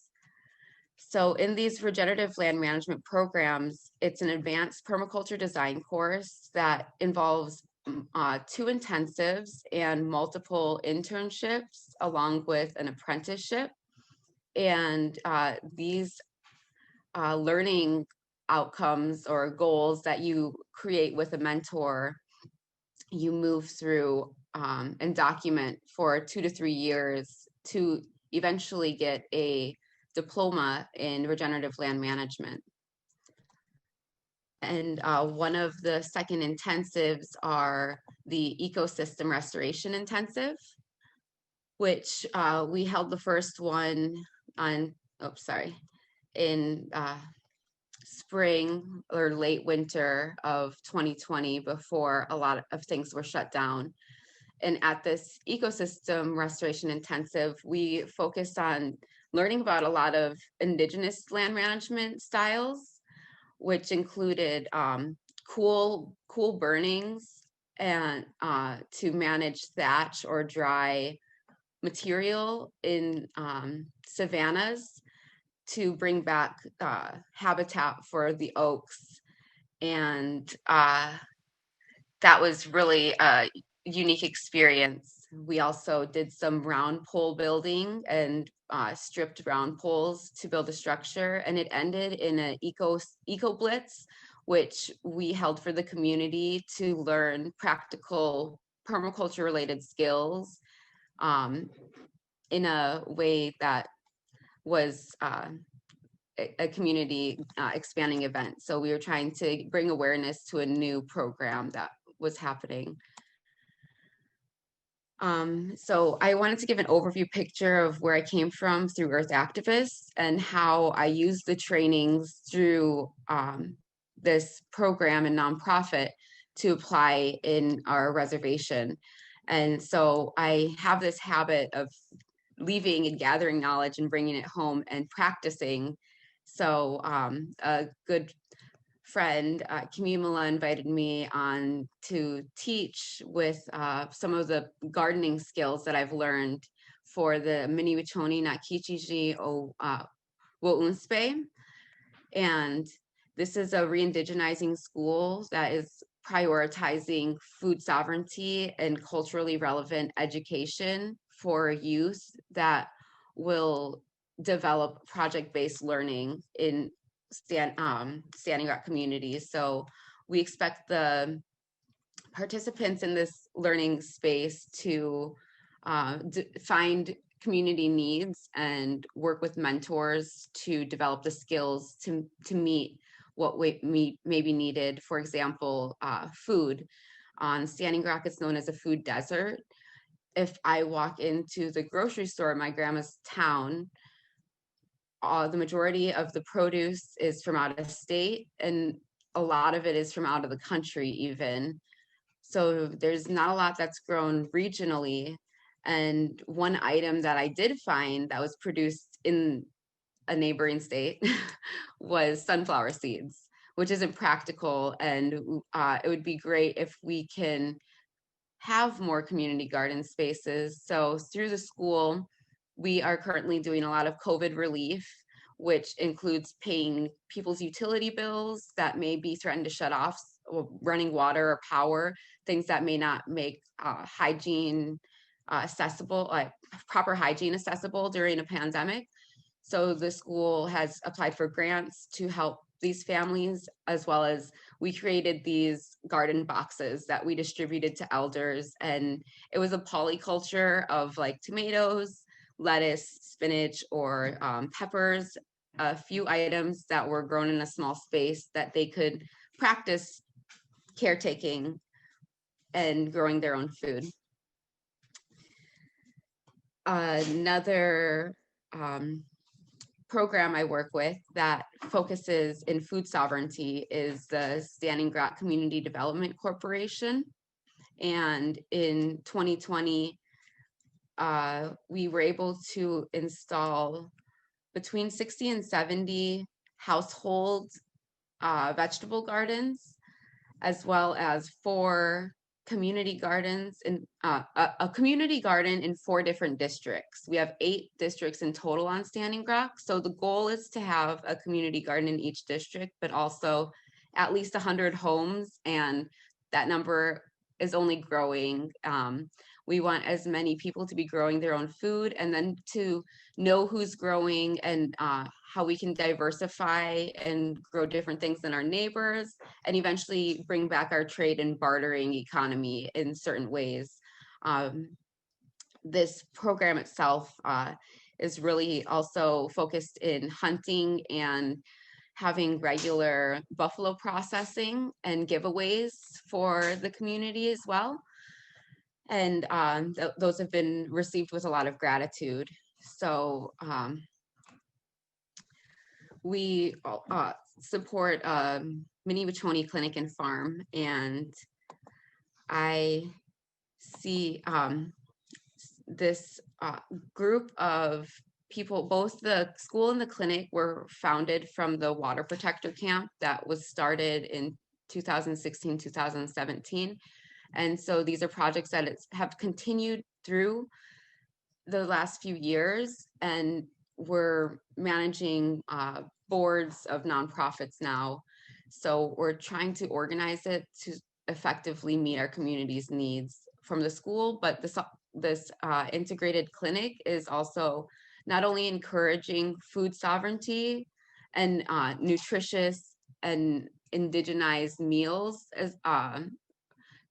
So in these regenerative land management programs, it's an advanced permaculture design course that involves 2 intensives and multiple internships, along with an apprenticeship. And these learning outcomes or goals that you create with a mentor, you move through and document for 2 to 3 years to eventually get a diploma in regenerative land management. And one of the second intensives are the ecosystem restoration intensive, which we held the first one on, in spring or late winter of 2020, before a lot of things were shut down. And at this ecosystem restoration intensive, we focused on learning about a lot of indigenous land management styles, which included cool burnings and to manage thatch or dry material in savannas to bring back habitat for the oaks. And that was really a unique experience. We also did some round pole building and stripped round poles to build a structure, and it ended in an eco blitz, which we held for the community to learn practical permaculture related skills in a way that was a community expanding event. So we were trying to bring awareness to a new program that was happening. So I wanted to give an overview picture of where I came from through Earth Activists and how I use the trainings through this program and nonprofit to apply in our reservation. And so I have this habit of leaving and gathering knowledge and bringing it home and practicing. So a good friend, Kimimala, invited me on to teach with some of the gardening skills that I've learned for the Miniwichoni na Kichiji o Wo'unspe. And this is a re-indigenizing school that is prioritizing food sovereignty and culturally relevant education for youth that will develop project-based learning in Standing Rock communities. So we expect the participants in this learning space to find community needs and work with mentors to develop the skills to meet what may be needed. For example, food. On Standing Rock, it's known as a food desert. If I walk into the grocery store in my grandma's town, the majority of the produce is from out of state, and a lot of it is from out of the country even. So there's not a lot that's grown regionally. And one item that I did find that was produced in a neighboring state was sunflower seeds, which isn't practical. And it would be great if we can have more community garden spaces. So through the school, we are currently doing a lot of COVID relief, which includes paying people's utility bills that may be threatened to shut off, running water or power, things that may not make hygiene accessible, like proper hygiene accessible during a pandemic. So the school has applied for grants to help these families, as well as we created these garden boxes that we distributed to elders. And it was a polyculture of like tomatoes, lettuce, spinach, or peppers, a few items that were grown in a small space that they could practice caretaking and growing their own food. Another program I work with that focuses in food sovereignty is the Standing Rock Community Development Corporation. And in 2020, we were able to install between 60 and 70 household vegetable gardens, as well as 4 community gardens in a community garden in 4 different districts. We have 8 districts in total on Standing Rock. So the goal is to have a community garden in each district, but also at least 100 homes, and that number is only growing. We want as many people to be growing their own food, and then to know who's growing and how we can diversify and grow different things than our neighbors, and eventually bring back our trade and bartering economy in certain ways. This program itself is really also focused in hunting and having regular buffalo processing and giveaways for the community as well. And those have been received with a lot of gratitude. So we support Miniwichoni Clinic and Farm, and I see this group of people, both the school and the clinic were founded from the water protector camp that was started in 2016, 2017. And so these are projects that have continued through the last few years, and we're managing boards of nonprofits now. So we're trying to organize it to effectively meet our community's needs from the school, but this integrated clinic is also not only encouraging food sovereignty and nutritious and indigenized meals as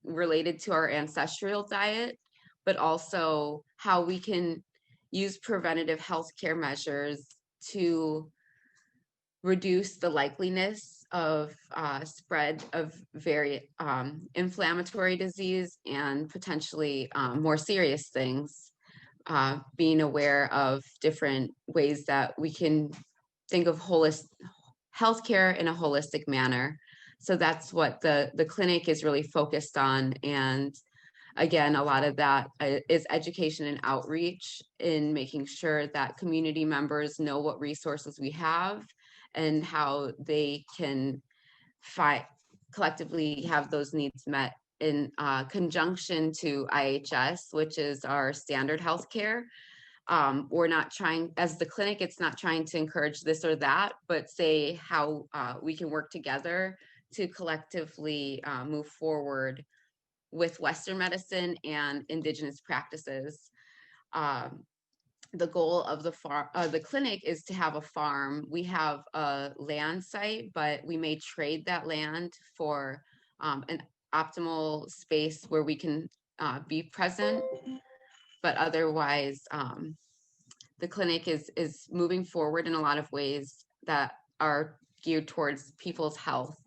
related to our ancestral diet, but also how we can use preventative healthcare measures to reduce the likeliness of spread of very inflammatory disease and potentially more serious things. Being aware of different ways that we can think of healthcare in a holistic manner. So that's what the clinic is really focused on. And again, a lot of that is education and outreach in making sure that community members know what resources we have and how they can collectively have those needs met in conjunction to IHS, which is our standard healthcare. We're not trying, as the clinic, it's not trying to encourage this or that, but say how we can work together to collectively move forward with Western medicine and indigenous practices. The goal of the clinic is to have a farm. We have a land site, but we may trade that land for an optimal space where we can be present. But otherwise, the clinic is moving forward in a lot of ways that are geared towards people's health.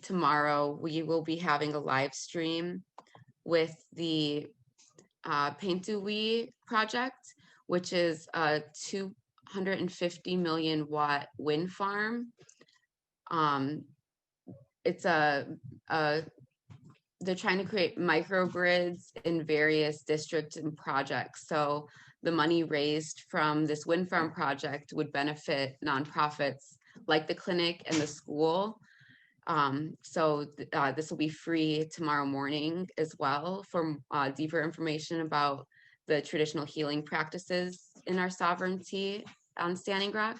Tomorrow, we will be having a live stream with the Paintuwi project, which is a 250 million watt wind farm. It's they're trying to create microgrids in various districts and projects. So the money raised from this wind farm project would benefit nonprofits like the clinic and the school. So this will be free tomorrow morning as well for deeper information about the traditional healing practices in our sovereignty on Standing Rock.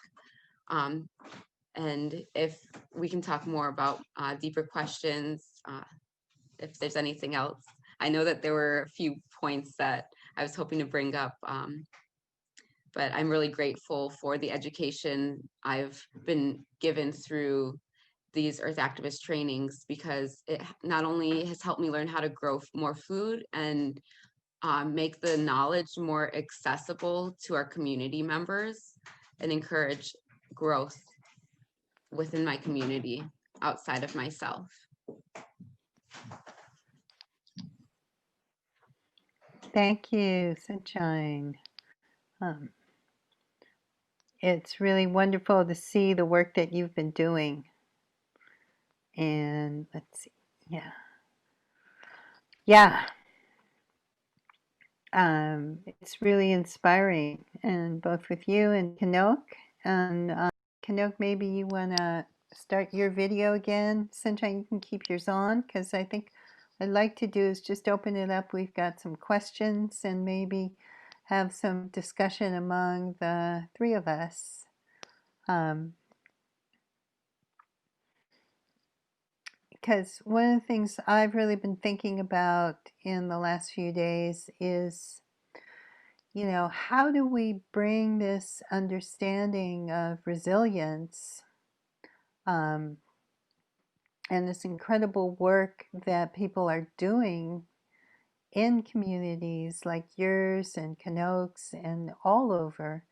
And if we can talk more about deeper questions, if there's anything else. I know that there were a few points that I was hoping to bring up, but I'm really grateful for the education I've been given through these earth activist trainings, because it not only has helped me learn how to grow more food and make the knowledge more accessible to our community members and encourage growth within my community outside of myself. Thank you, Sunshine. It's really wonderful to see the work that you've been doing. And let's see, yeah. It's really inspiring, and both with you and Chanowk. And Chanowk, maybe you want to start your video again. Sunshine, you can keep yours on, because I think what I'd like to do is just open it up. We've got some questions and maybe have some discussion among the three of us. Because one of the things I've really been thinking about in the last few days is, how do we bring this understanding of resilience and this incredible work that people are doing in communities like yours and Chanowk's and all over?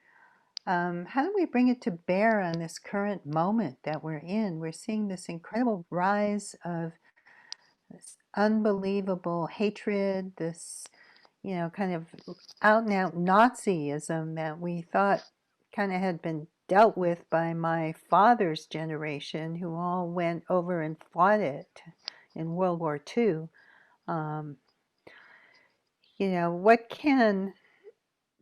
How do we bring it to bear on this current moment that we're in? We're seeing this incredible rise of this unbelievable hatred, this, kind of out and out Nazism that we thought kind of had been dealt with by my father's generation, who all went over and fought it in World War II. What can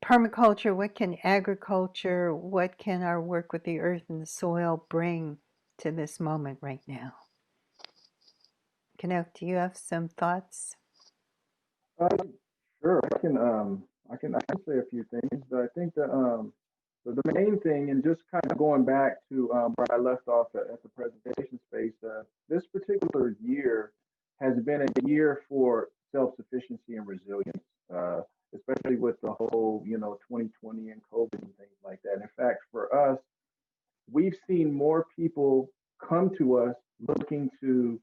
permaculture, what can agriculture, what can our work with the earth and the soil bring to this moment right now? Chanowk, do you have some thoughts? Sure, I can say a few things, but I think that the main thing, and just kind of going back to where I left off at the presentation space, this particular year has been a year for self-sufficiency and resilience, especially with the whole, 2020 and COVID and things like that. In fact, for us, we've seen more people come to us looking to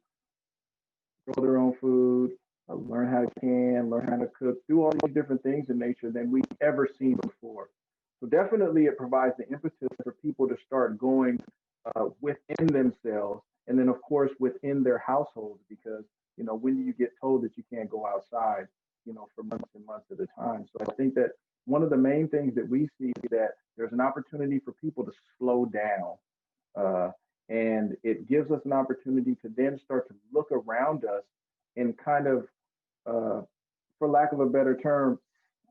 grow their own food, learn how to can, learn how to cook, do all these different things in nature than we've ever seen before. So definitely it provides the impetus for people to start going within themselves, and then of course within their households, because when do you get told that you can't go outside, for months and months at a time? So I think that one of the main things that we see is that there's an opportunity for people to slow down, and it gives us an opportunity to then start to look around us and kind of, for lack of a better term,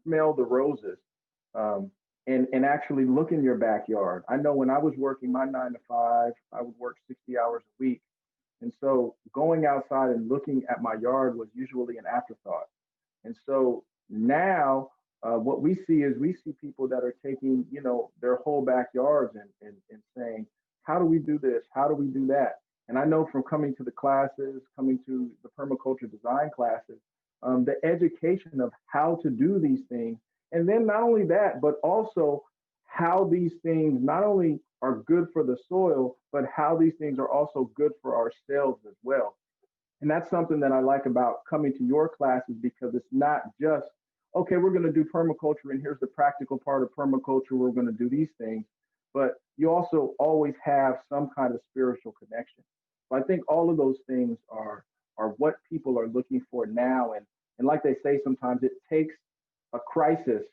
smell the roses, and actually look in your backyard. I know when I was working my 9 to 5, I would work 60 hours a week. And so going outside and looking at my yard was usually an afterthought. And so now what we see is we see people that are taking, their whole backyards and saying, how do we do this? How do we do that? And I know from coming to the classes, coming to the permaculture design classes, the education of how to do these things. And then not only that, but also how these things not only are good for the soil, but how these things are also good for ourselves as well. And that's something that I like about coming to your classes, because it's not just, okay, we're going to do permaculture and here's the practical part of permaculture, we're going to do these things, but you also always have some kind of spiritual connection. So I think all of those things are what people are looking for now. And like they say, sometimes it takes a crisis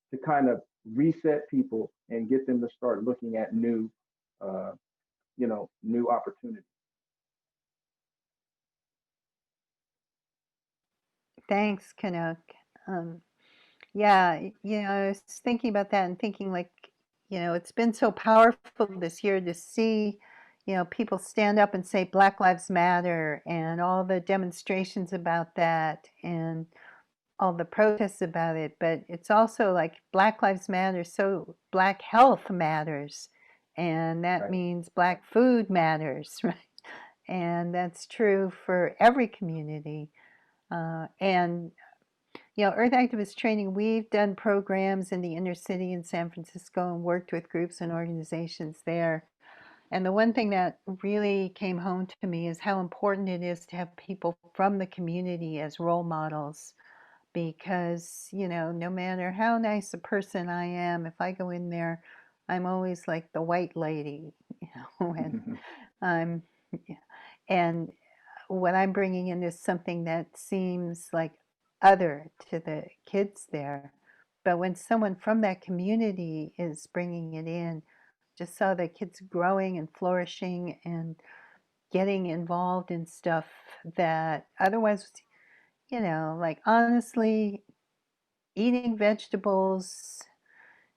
to kind of reset people and get them to start looking at new opportunities. Thanks, Chanowk. Yeah, I was thinking about that and thinking like, it's been so powerful this year to see, people stand up and say Black Lives Matter and all the demonstrations about that and all the protests about it. But it's also like Black Lives Matter, so Black health matters. And that Right. means Black food matters, right? And that's true for every community. And Earth Activist Training, we've done programs in the inner city in San Francisco and worked with groups and organizations there. And the one thing that really came home to me is how important it is to have people from the community as role models. Because, no matter how nice a person I am, if I go in there, I'm always like the white lady, and I'm, and what I'm bringing in is something that seems like other to the kids there. But when someone from that community is bringing it in, just saw the kids growing and flourishing and getting involved in stuff that otherwise, like honestly, eating vegetables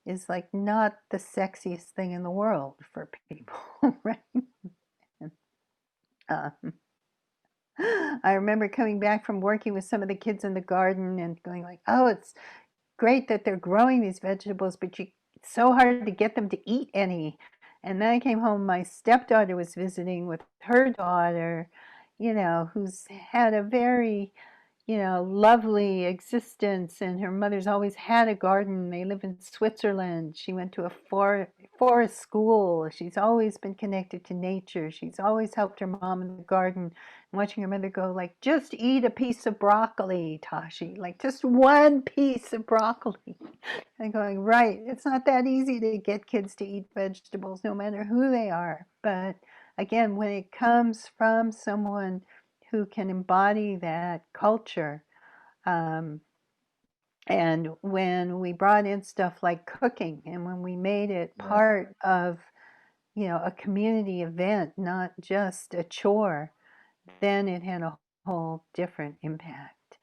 is like not the sexiest thing in the world for people, right? I remember coming back from working with some of the kids in the garden and going like, oh, it's great that they're growing these vegetables, but it's so hard to get them to eat any. And then I came home, my stepdaughter was visiting with her daughter, who's had a very, lovely existence, and her mother's always had a garden. They live in Switzerland. She went to a forest school. She's always been connected to nature. She's always helped her mom in the garden. And watching her mother go like, just eat a piece of broccoli, Tashi, like just one piece of broccoli. And going, right, it's not that easy to get kids to eat vegetables, no matter who they are. But again, when it comes from someone who can embody that culture. And when we brought in stuff like cooking, and when we made it part of, a community event, not just a chore, then it had a whole different impact.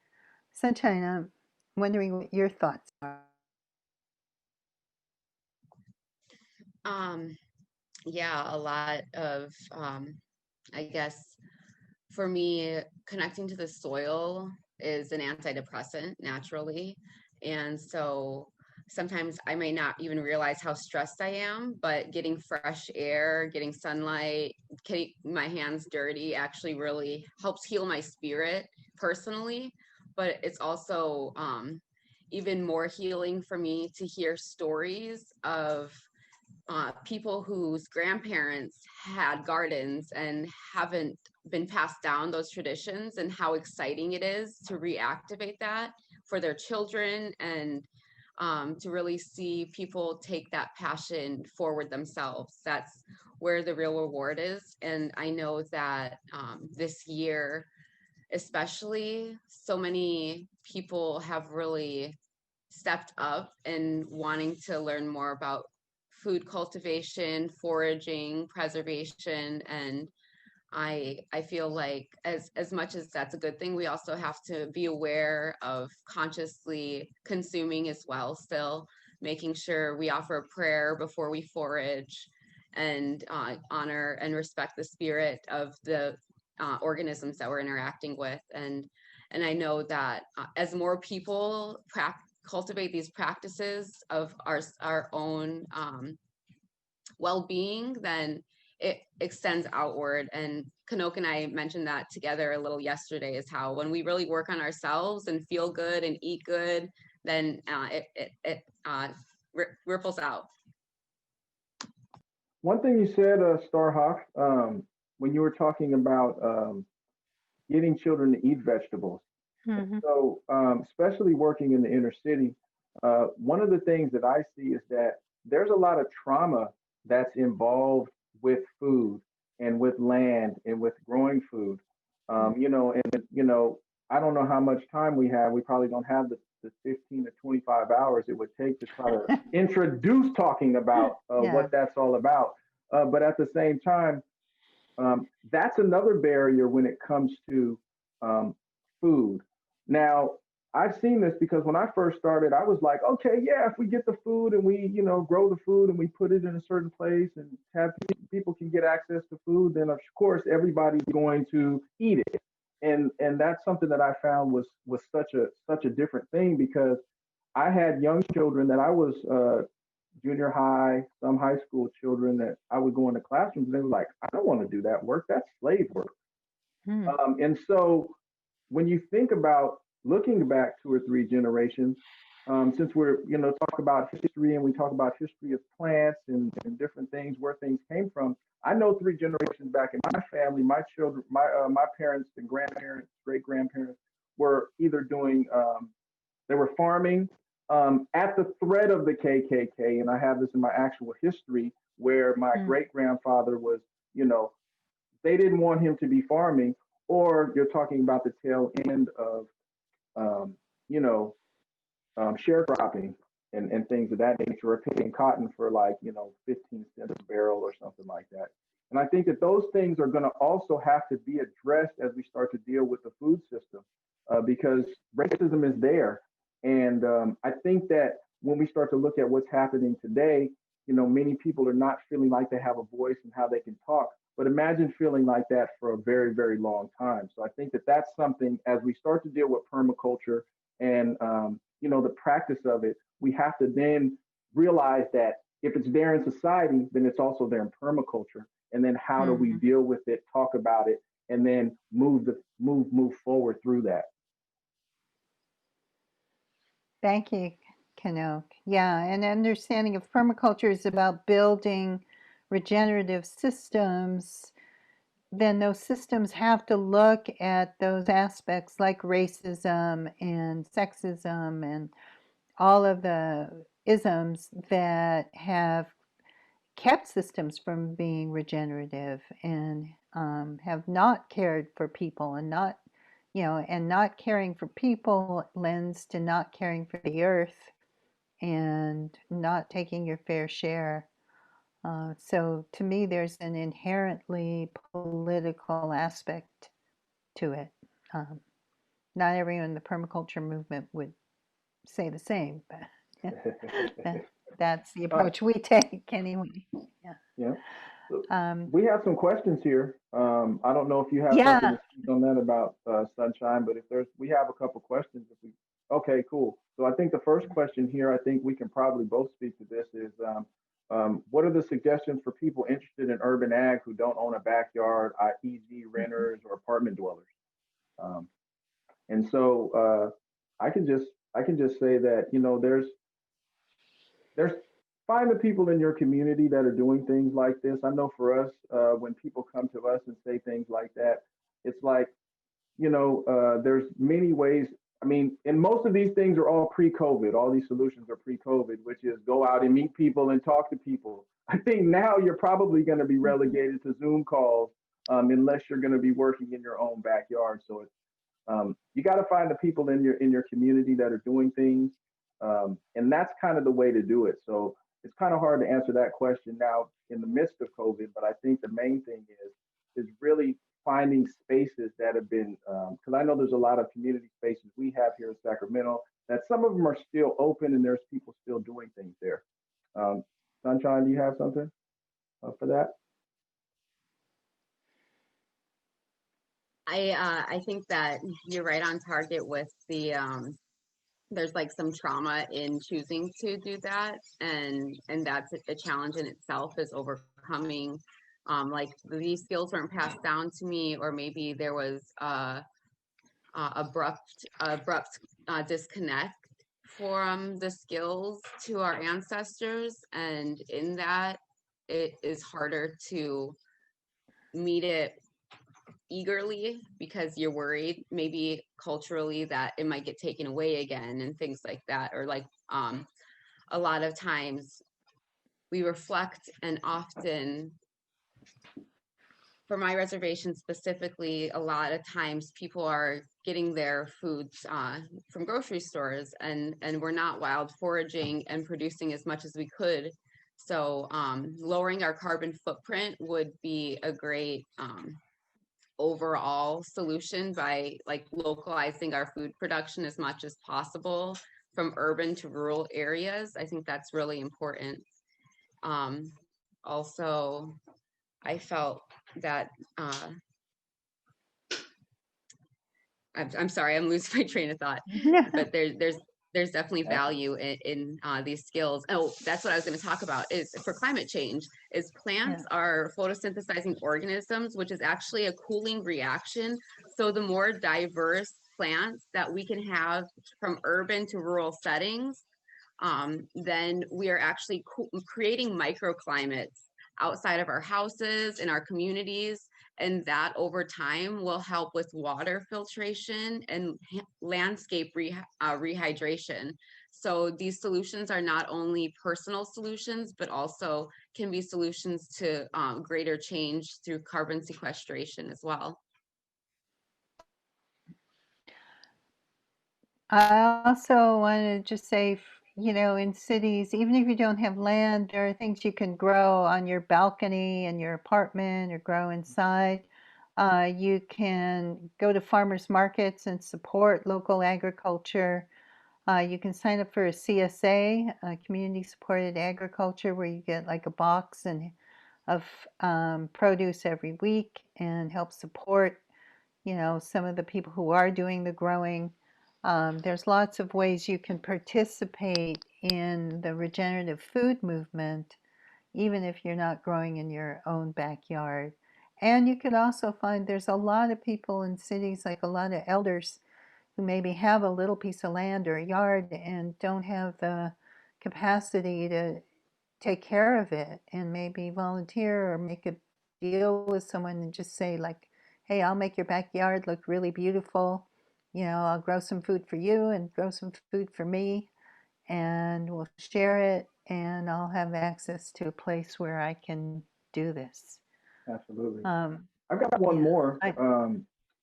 Sunshine, I'm wondering what your thoughts are. Yeah, a lot of, I guess, for me, connecting to the soil is an antidepressant naturally. And so sometimes I may not even realize how stressed I am, but getting fresh air, getting sunlight, getting my hands dirty actually really helps heal my spirit personally. But it's also even more healing for me to hear stories of people whose grandparents had gardens and haven't been passed down those traditions, and how exciting it is to reactivate that for their children. And to really see people take that passion forward themselves. That's where the real reward is. And I know that this year, especially, so many people have really stepped up and wanting to learn more about food cultivation, foraging, preservation, and I feel like as much as that's a good thing, we also have to be aware of consciously consuming as well, still making sure we offer a prayer before we forage and honor and respect the spirit of the organisms that we're interacting with. And I know that as more people cultivate these practices of our own well-being, then it extends outward. And Chanowk and I mentioned that together a little yesterday, is how when we really work on ourselves and feel good and eat good, then it ripples out. One thing you said, Starhawk, when you were talking about getting children to eat vegetables. Mhm. So, especially working in the inner city, one of the things that I see is that there's a lot of trauma that's involved with food and with land and with growing food. I don't know how much time we have. We probably don't have the 15 to 25 hours it would take to try to introduce talking about Yeah. what that's all about. But at the same time, that's another barrier when it comes to food. Now, I've seen this because when I first started, I was like, okay, yeah, if we get the food and we, grow the food and we put it in a certain place and have people can get access to food, then of course everybody's going to eat it. And that's something that I found was such a different thing, because I had young children that I was junior high, some high school children that I would go into classrooms and they were like, I don't want to do that work. That's slave work. Hmm. And so when you think about looking back 2 or 3 generations, since we're, talk about history and we talk about history of plants and different things, where things came from, I know 3 generations back in my family, my children, my parents and grandparents, great grandparents were either doing, they were farming at the threat of the KKK. And I have this in my actual history where my Hmm. great grandfather was, they didn't want him to be farming, or you're talking about the tail end of, um, you know, sharecropping and things of that nature, or picking cotton for like, 15 cents a barrel or something like that. And I think that those things are going to also have to be addressed as we start to deal with the food system, because racism is there. And I think that when we start to look at what's happening today, many people are not feeling like they have a voice and how they can talk. But imagine feeling like that for a very, very long time. So I think that that's something, as we start to deal with permaculture and the practice of it, we have to then realize that if it's there in society, then it's also there in permaculture. And then how do we Mhm. deal with it, talk about it, and then move forward through that. Thank you, Chanowk. Yeah, and understanding of permaculture is about building regenerative systems. Then those systems have to look at those aspects like racism and sexism and all of the isms that have kept systems from being regenerative and have not cared for people, and not caring for people lends to not caring for the earth and not taking your fair share. So to me, there's an inherently political aspect to it. Um, Not everyone in the permaculture movement would say the same, but that's the Uh, approach we take anyway. Yeah. yeah. So Um, we have some questions here. I don't know if you have something yeah. to speak on that about sunshine, but we have a couple questions. Okay, cool. So I think the first question here, I think we can probably both speak to this, is what are the suggestions for people interested in urban ag who don't own a backyard, e.g., Mhm. renters or apartment dwellers? Um, and so I can just say that there's find the people in your community that are doing things like this. I know for us, when people come to us and say things like that, it's like, there's many ways. I mean, and most of these things are all pre-COVID. All these solutions are pre-COVID, which is go out and meet people and talk to people. I think now you're probably going to be relegated to Zoom calls unless you're going to be working in your own backyard. So it's you got to find the people in your community that are doing things, and that's kind of the way to do it. So it's kind of hard to answer that question now in the midst of COVID, but I think the main thing is really finding spaces that have been, because I know there's a lot of community spaces we have here in Sacramento that some of them are still open and there's people still doing things there. Sunshine, do you have something for that? I think that you're right on target with the there's like some trauma in choosing to do that, and that's a challenge in itself, is overcoming like these skills weren't passed down to me, or maybe there was abrupt disconnect from the skills to our ancestors, and in that it is harder to meet it eagerly because you're worried maybe culturally that it might get taken away again and things like that. Or like a lot of times we reflect, and often for my reservation specifically, a lot of times people are getting their foods from grocery stores, and we're not wild foraging and producing as much as we could. So lowering our carbon footprint would be a great overall solution by like localizing our food production as much as possible from urban to rural areas. I think that's really important. Also, I felt that I'm sorry, I'm losing my train of thought, but there's definitely value in these skills. Oh, that's what I was going to talk about, is for climate change, is plants are photosynthesizing organisms, which is actually a cooling reaction. So the more diverse plants that we can have from urban to rural settings, then we are actually creating microclimates outside of our houses, in our communities, and that over time will help with water filtration and landscape rehydration. So these solutions are not only personal solutions, but also can be solutions to greater change through carbon sequestration as well. I also want to just say, you know, in cities, even if you don't have land, there are things you can grow on your balcony in your apartment or grow inside. You can go to farmers markets and support local agriculture. You can sign up for a CSA, community supported agriculture, where you get like a box of produce every week and help support, you know, some of the people who are doing the growing. There's lots of ways you can participate in the regenerative food movement, even if you're not growing in your own backyard. And you could also find there's a lot of people in cities, like a lot of elders, who maybe have a little piece of land or a yard and don't have the capacity to take care of it, and maybe volunteer or make a deal with someone and just say like, hey, I'll make your backyard look really beautiful. You know, I'll grow some food for you and grow some food for me, and we'll share it, and I'll have access to a place where I can do this. Absolutely. I've got one more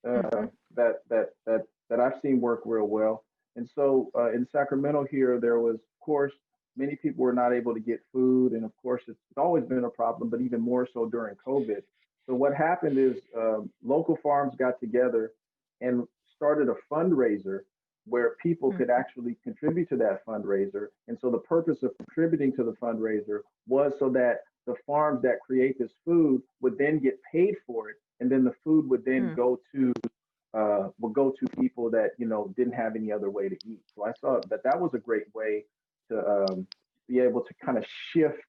that I've seen work real well. And so in Sacramento here, there was, of course, many people were not able to get food. And of course, it's always been a problem, but even more so during COVID. So what happened is local farms got together and started a fundraiser where people could actually contribute to that fundraiser. And so the purpose of contributing to the fundraiser was so that the farms that create this food would then get paid for it, and then the food would then go to people that, you know, didn't have any other way to eat. So I saw that was a great way to be able to kind of shift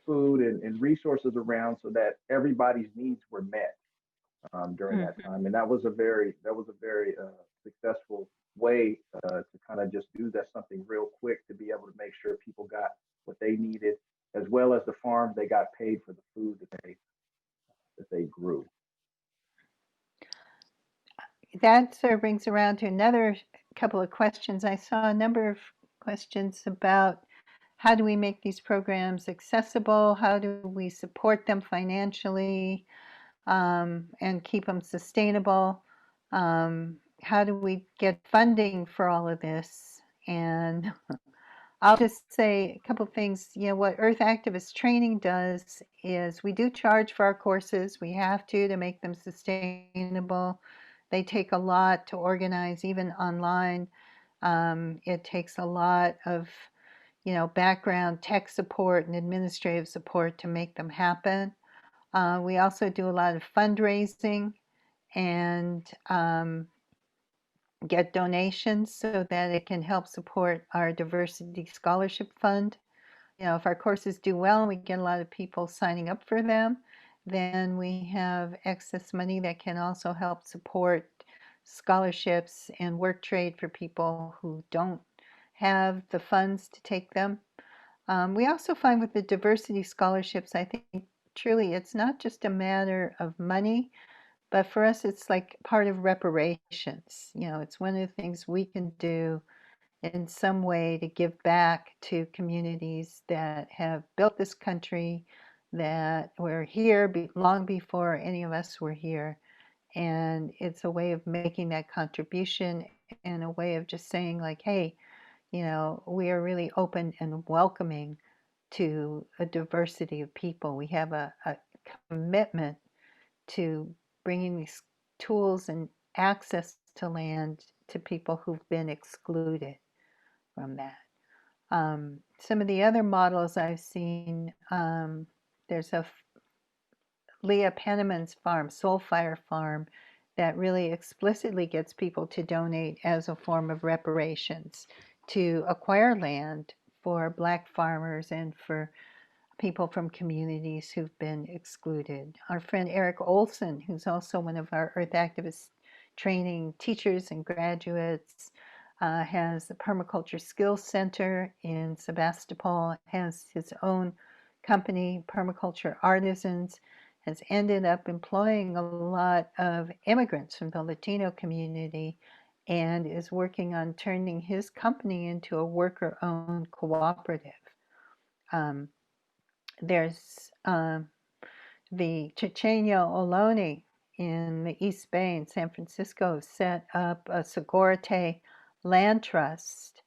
food and resources around so that everybody's needs were met during that time. And that was a very successful way to kind of just do that, something real quick, to be able to make sure people got what they needed, as well as the farms, they got paid for the food that they grew. that sort of brings around to another couple of questions. I saw a number of questions about how do we make these programs accessible? How do we support them financially and keep them sustainable? How do we get funding for all of this? And I'll just say a couple of things. You know, what Earth Activist Training does is we do charge for our courses. We have to make them sustainable. They take a lot to organize, even online. It takes a lot of, you know, background tech support and administrative support to make them happen. We also do a lot of fundraising and get donations so that it can help support our diversity scholarship fund. You know, if our courses do well and we get a lot of people signing up for them, then we have excess money that can also help support scholarships and work trade for people who don't have the funds to take them. We also find with the diversity scholarships, I think truly it's not just a matter of money, but for us it's like part of reparations. You know, it's one of the things we can do in some way to give back to communities that have built this country, that were here long before any of us were here. And it's a way of making that contribution and a way of just saying like, hey, you know, we are really open and welcoming to a diversity of people. We have a commitment to bringing these tools and access to land to people who've been excluded from that. Some of the other models I've seen, there's a Leah Penniman's farm, Soulfire Farm, that really explicitly gets people to donate as a form of reparations to acquire land for Black farmers and for people from communities who've been excluded. Our friend Eric Olson, who's also one of our Earth Activist Training teachers and graduates, has the Permaculture Skills Center in Sebastopol, has his own company, Permaculture Artisans, has ended up employing a lot of immigrants from the Latino community and is working on turning his company into a worker-owned cooperative. There's the Chichenyo Oloni in the East Bay in San Francisco set up a Segurite land trust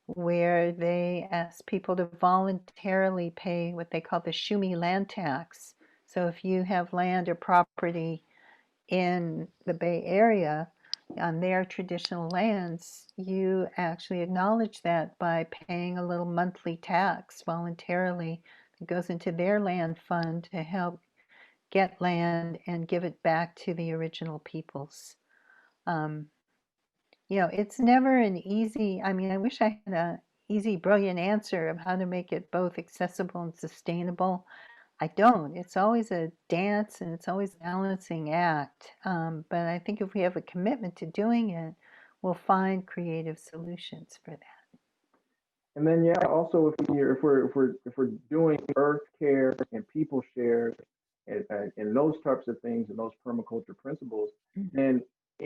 where they ask people to voluntarily pay what they call the Shumi land tax. So if you have land or property in the Bay Area on their traditional lands, you actually acknowledge that by paying a little monthly tax voluntarily. It goes into their land fund to help get land and give it back to the original peoples. You know, it's never an easy, I mean, I wish I had an easy, brilliant answer of how to make it both accessible and sustainable. I don't. It's always a dance and it's always a balancing act. But I think if we have a commitment to doing it, we'll find creative solutions for that. And then, yeah, also if we're doing earth care and people share and those types of things and those permaculture principles, then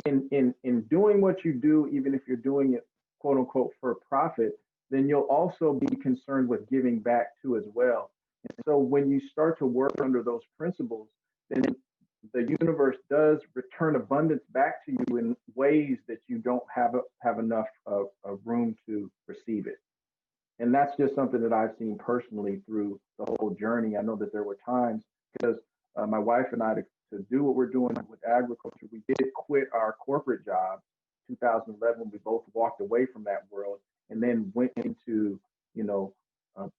in doing what you do, even if you're doing it quote unquote for profit, then you'll also be concerned with giving back too as well. And so when you start to work under those principles, then the universe does return abundance back to you in ways that you don't have enough of room to receive it. And that's just something that I've seen personally through the whole journey. I know that there were times because my wife and I, to do what we're doing with agriculture, we did quit our corporate job. 2011, we both walked away from that world and then went into, you know,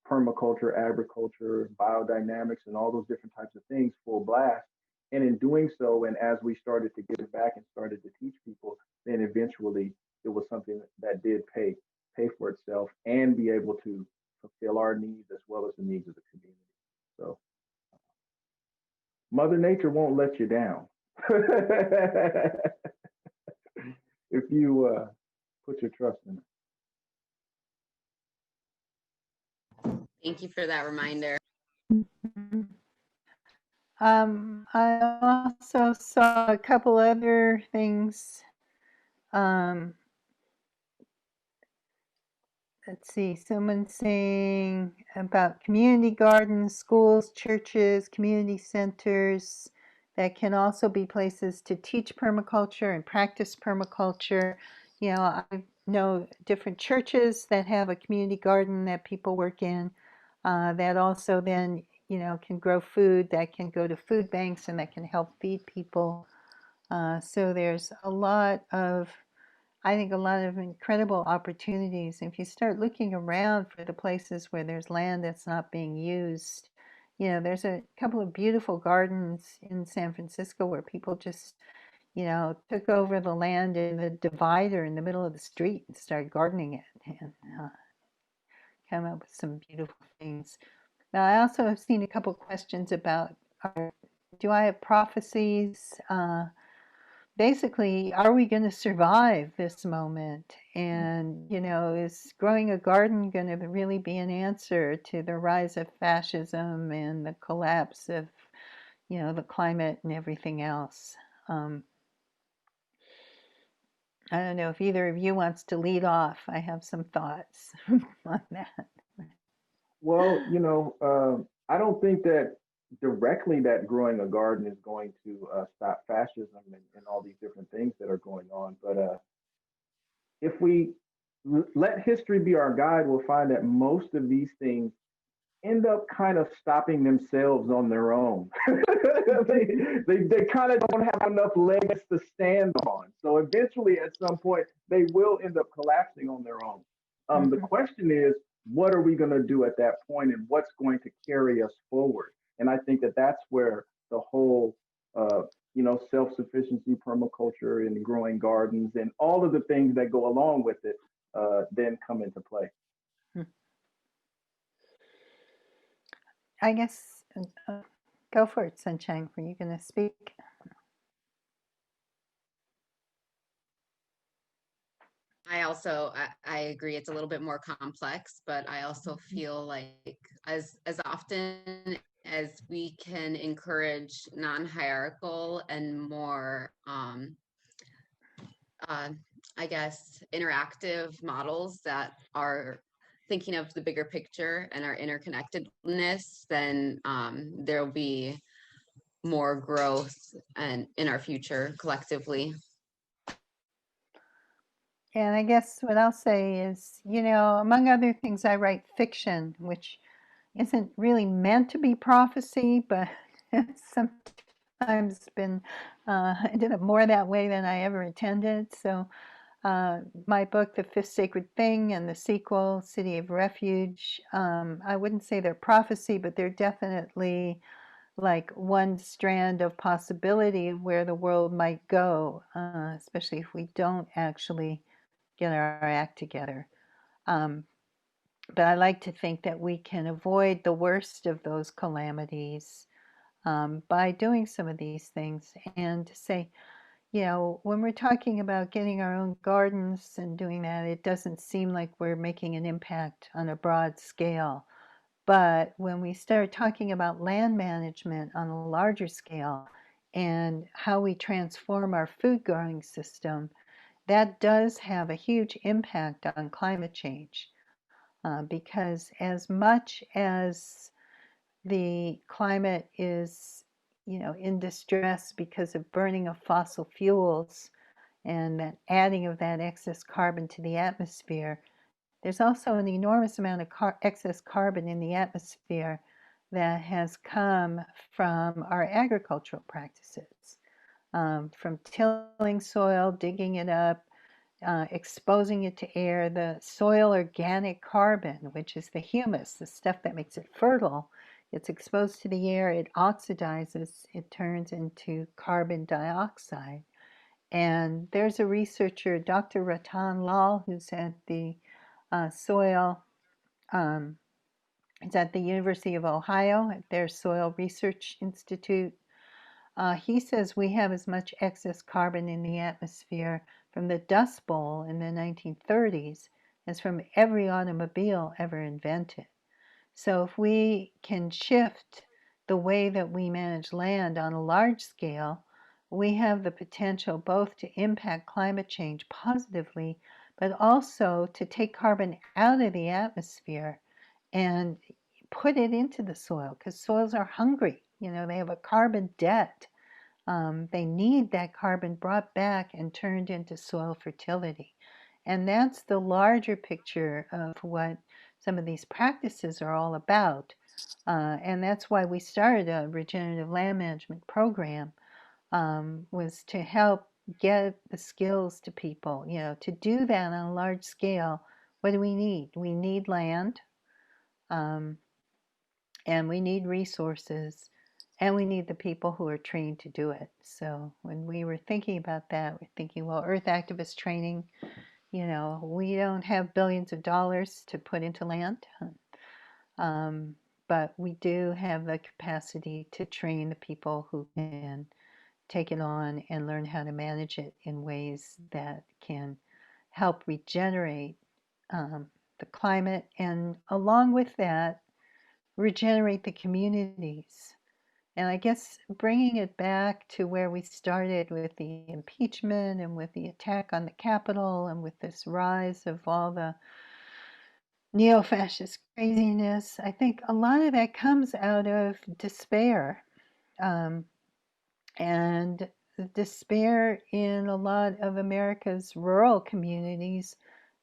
permaculture, agriculture, biodynamics, and all those different types of things full blast. And in doing so, and as we started to give back and started to teach people, then eventually it was something that did pay for itself and be able to fulfill our needs as well as the needs of the community. So Mother Nature won't let you down if you put your trust in it. Thank you for that reminder. I also saw a couple other things let's see, someone saying about community gardens, schools, churches, community centers that can also be places to teach permaculture and practice permaculture. You know, I know different churches that have a community garden that people work in that also then, you know, can grow food that can go to food banks and that can help feed people. So there's a lot of, I think, a lot of incredible opportunities. If you start looking around for the places where there's land that's not being used, you know, there's a couple of beautiful gardens in San Francisco where people just, you know, took over the land in the divider in the middle of the street and started gardening it and come up with some beautiful things. Now, I also have seen a couple questions about, do I have prophecies? Basically, are we going to survive this moment? And, you know, is growing a garden going to really be an answer to the rise of fascism and the collapse of, you know, the climate and everything else? I don't know if either of you wants to lead off. I have some thoughts on that. Well, you know, I don't think that directly that growing a garden is going to stop fascism and all these different things that are going on. But if we let history be our guide, we'll find that most of these things end up kind of stopping themselves on their own. they kind of don't have enough legs to stand on. So eventually, at some point, they will end up collapsing on their own. The question is, what are we going to do at that point, and what's going to carry us forward? And I think that that's where the whole, you know, self-sufficiency, permaculture, and growing gardens, and all of the things that go along with it, then come into play. I guess, go for it, Sunshine. Were you going to speak? I agree it's a little bit more complex, but I also feel like as often as we can encourage non-hierarchical and more I guess interactive models that are thinking of the bigger picture and our interconnectedness, then there'll be more growth and in our future collectively. And I guess what I'll say is, you know, among other things, I write fiction, which isn't really meant to be prophecy, but sometimes been ended up more that way than I ever intended. So my book, The Fifth Sacred Thing, and the sequel, City of Refuge, I wouldn't say they're prophecy, but they're definitely like one strand of possibility of where the world might go, especially if we don't actually get our act together. But I like to think that we can avoid the worst of those calamities by doing some of these things. And to say, you know, when we're talking about getting our own gardens and doing that, it doesn't seem like we're making an impact on a broad scale. But when we start talking about land management on a larger scale and how we transform our food growing system, that does have a huge impact on climate change. Because as much as the climate is, you know, in distress because of burning of fossil fuels and that adding of that excess carbon to the atmosphere, there's also an enormous amount of excess carbon in the atmosphere that has come from our agricultural practices, from tilling soil, digging it up, exposing it to air. The soil organic carbon, which is the humus, the stuff that makes it fertile, it's exposed to the air, it oxidizes, it turns into carbon dioxide. And there's a researcher, Dr. Ratan Lal, who's at the soil, he's at the University of Ohio at their Soil Research Institute. He says we have as much excess carbon in the atmosphere from the Dust Bowl in the 1930s as from every automobile ever invented. So if we can shift the way that we manage land on a large scale, we have the potential both to impact climate change positively, but also to take carbon out of the atmosphere and put it into the soil, because soils are hungry. You know, they have a carbon debt. They need that carbon brought back and turned into soil fertility. And that's the larger picture of what some of these practices are all about. And that's why we started a regenerative land management program, was to help get the skills to people. You know, to do that on a large scale, what do we need? We need land, and we need resources, and we need the people who are trained to do it. So when we were thinking about that, we're thinking, well, Earth activist training, you know, we don't have billions of dollars to put into land, but we do have the capacity to train the people who can take it on and learn how to manage it in ways that can help regenerate the climate, and along with that, regenerate the communities. And I guess bringing it back to where we started with the impeachment and with the attack on the Capitol and with this rise of all the neo-fascist craziness, I think a lot of that comes out of despair. And despair in a lot of America's rural communities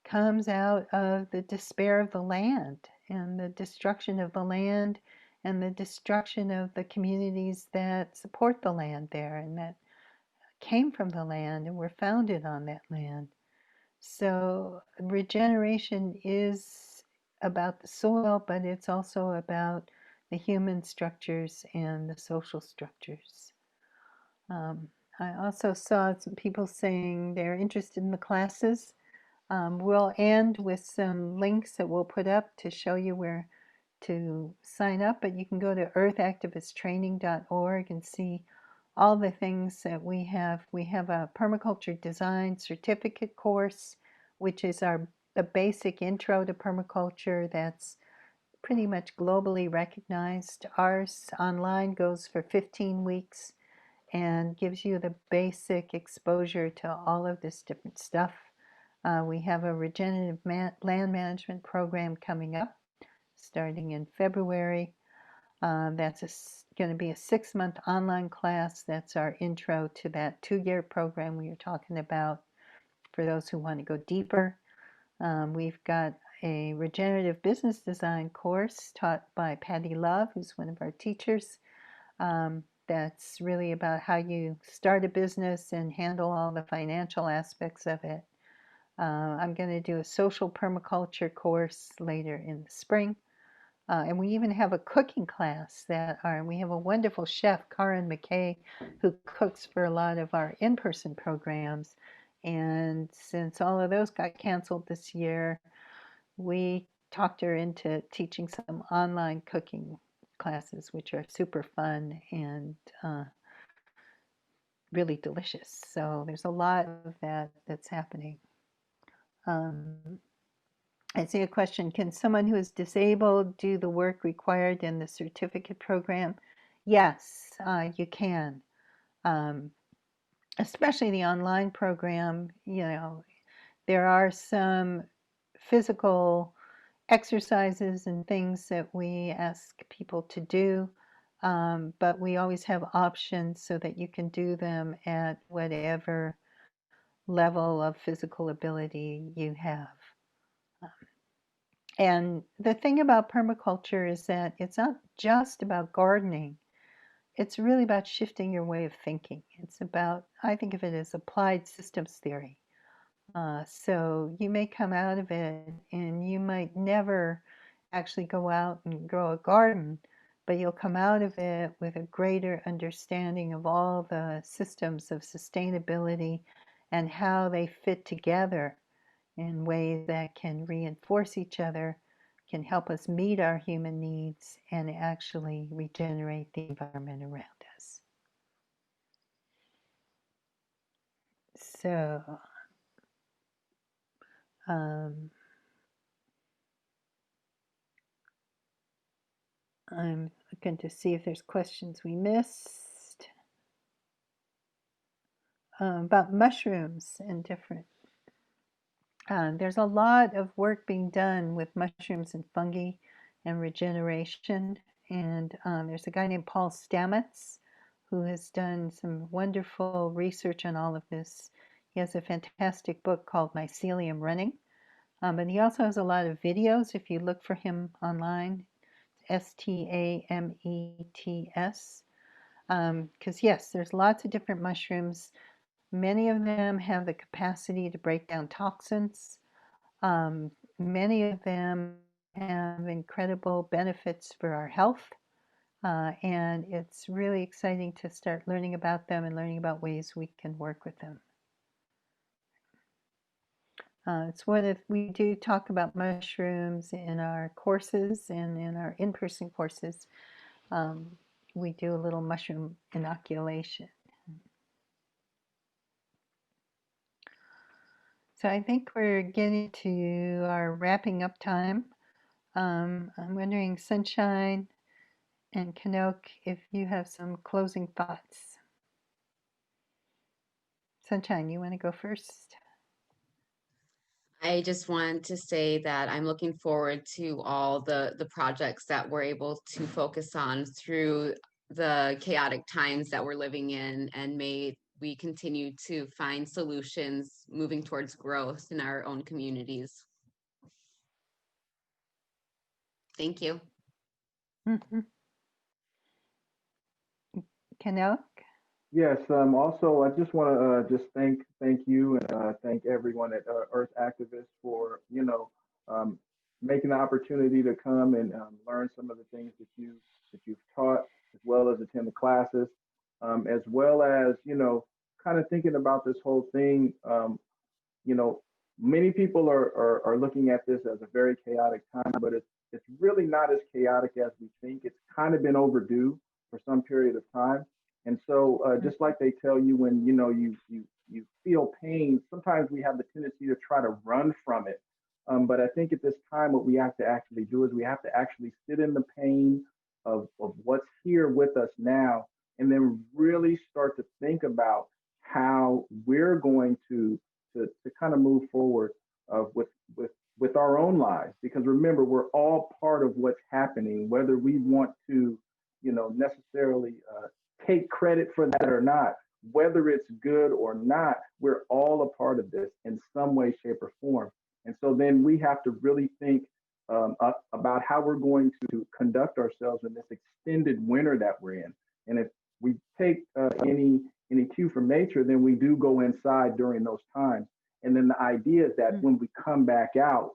comes out of the despair of the land and the destruction of the land and the destruction of the communities that support the land there and that came from the land and were founded on that land. So regeneration is about the soil, but it's also about the human structures and the social structures. I also saw some people saying they're interested in the classes. We'll end with some links that we'll put up to show you where to sign up, but you can go to earthactivisttraining.org and see all the things that we have. We have a permaculture design certificate course, which is the basic intro to permaculture that's pretty much globally recognized. Ours online goes for 15 weeks and gives you the basic exposure to all of this different stuff. We have a regenerative land management program coming up starting in February. That's going to be a 6-month online class. That's our intro to that 2-year program we were talking about for those who want to go deeper. We've got a regenerative business design course taught by Patty Love, who's one of our teachers. That's really about how you start a business and handle all the financial aspects of it. I'm going to do a social permaculture course later in the spring. And we even have a cooking class we have a wonderful chef, Karin McKay, who cooks for a lot of our in-person programs. And since all of those got canceled this year, we talked her into teaching some online cooking classes, which are super fun and really delicious. So there's a lot of that's happening. I see a question. Can someone who is disabled do the work required in the certificate program? Yes, you can. Especially the online program, you know, there are some physical exercises and things that we ask people to do, but we always have options so that you can do them at whatever level of physical ability you have. And the thing about permaculture is that it's not just about gardening. It's really about shifting your way of thinking. It's about, I think of it as applied systems theory. So you may come out of it and you might never actually go out and grow a garden, but you'll come out of it with a greater understanding of all the systems of sustainability and how they fit together in ways that can reinforce each other, can help us meet our human needs, and actually regenerate the environment around us. So, I'm looking to see if there's questions we missed. about mushrooms and different. There's a lot of work being done with mushrooms and fungi and regeneration. And there's a guy named Paul Stamets who has done some wonderful research on all of this. He has a fantastic book called Mycelium Running. But he also has a lot of videos. If you look for him online, Stamets. Because yes, there's lots of different mushrooms. Many of them have the capacity to break down toxins. Many of them have incredible benefits for our health. And it's really exciting to start learning about them and learning about ways we can work with them. It's what if we do talk about mushrooms in our courses and in our in-person courses. We do a little mushroom inoculation. So I think we're getting to our wrapping up time. I'm wondering, Sunshine and Chanowk, if you have some closing thoughts. Sunshine, you want to go first? I just want to say that I'm looking forward to all the projects that we're able to focus on through the chaotic times that we're living in, and may we continue to find solutions moving towards growth in our own communities. Thank you. Chanowk? Yes. Also, I just want to just thank you and thank everyone at Earth Activists for um, making the opportunity to come and learn some of the things that you've taught, as well as attend the classes, as well as kind of thinking about this whole thing. You know, many people are looking at this as a very chaotic time, but it's really not as chaotic as we think. It's kind of been overdue for some period of time. And so, just like they tell you when you feel pain, sometimes we have the tendency to try to run from it. But I think at this time, what we have to actually do is we have to actually sit in the pain of what's here with us now, and then really start to think about how we're going to kind of move forward with our own lives. Because remember, we're all part of what's happening, whether we want to, necessarily take credit for that or not, whether it's good or not, we're all a part of this in some way, shape, or form. And so then we have to really think about how we're going to conduct ourselves in this extended winter that we're in. And if we take any cue from nature, then we do go inside during those times. And then the idea is that when we come back out,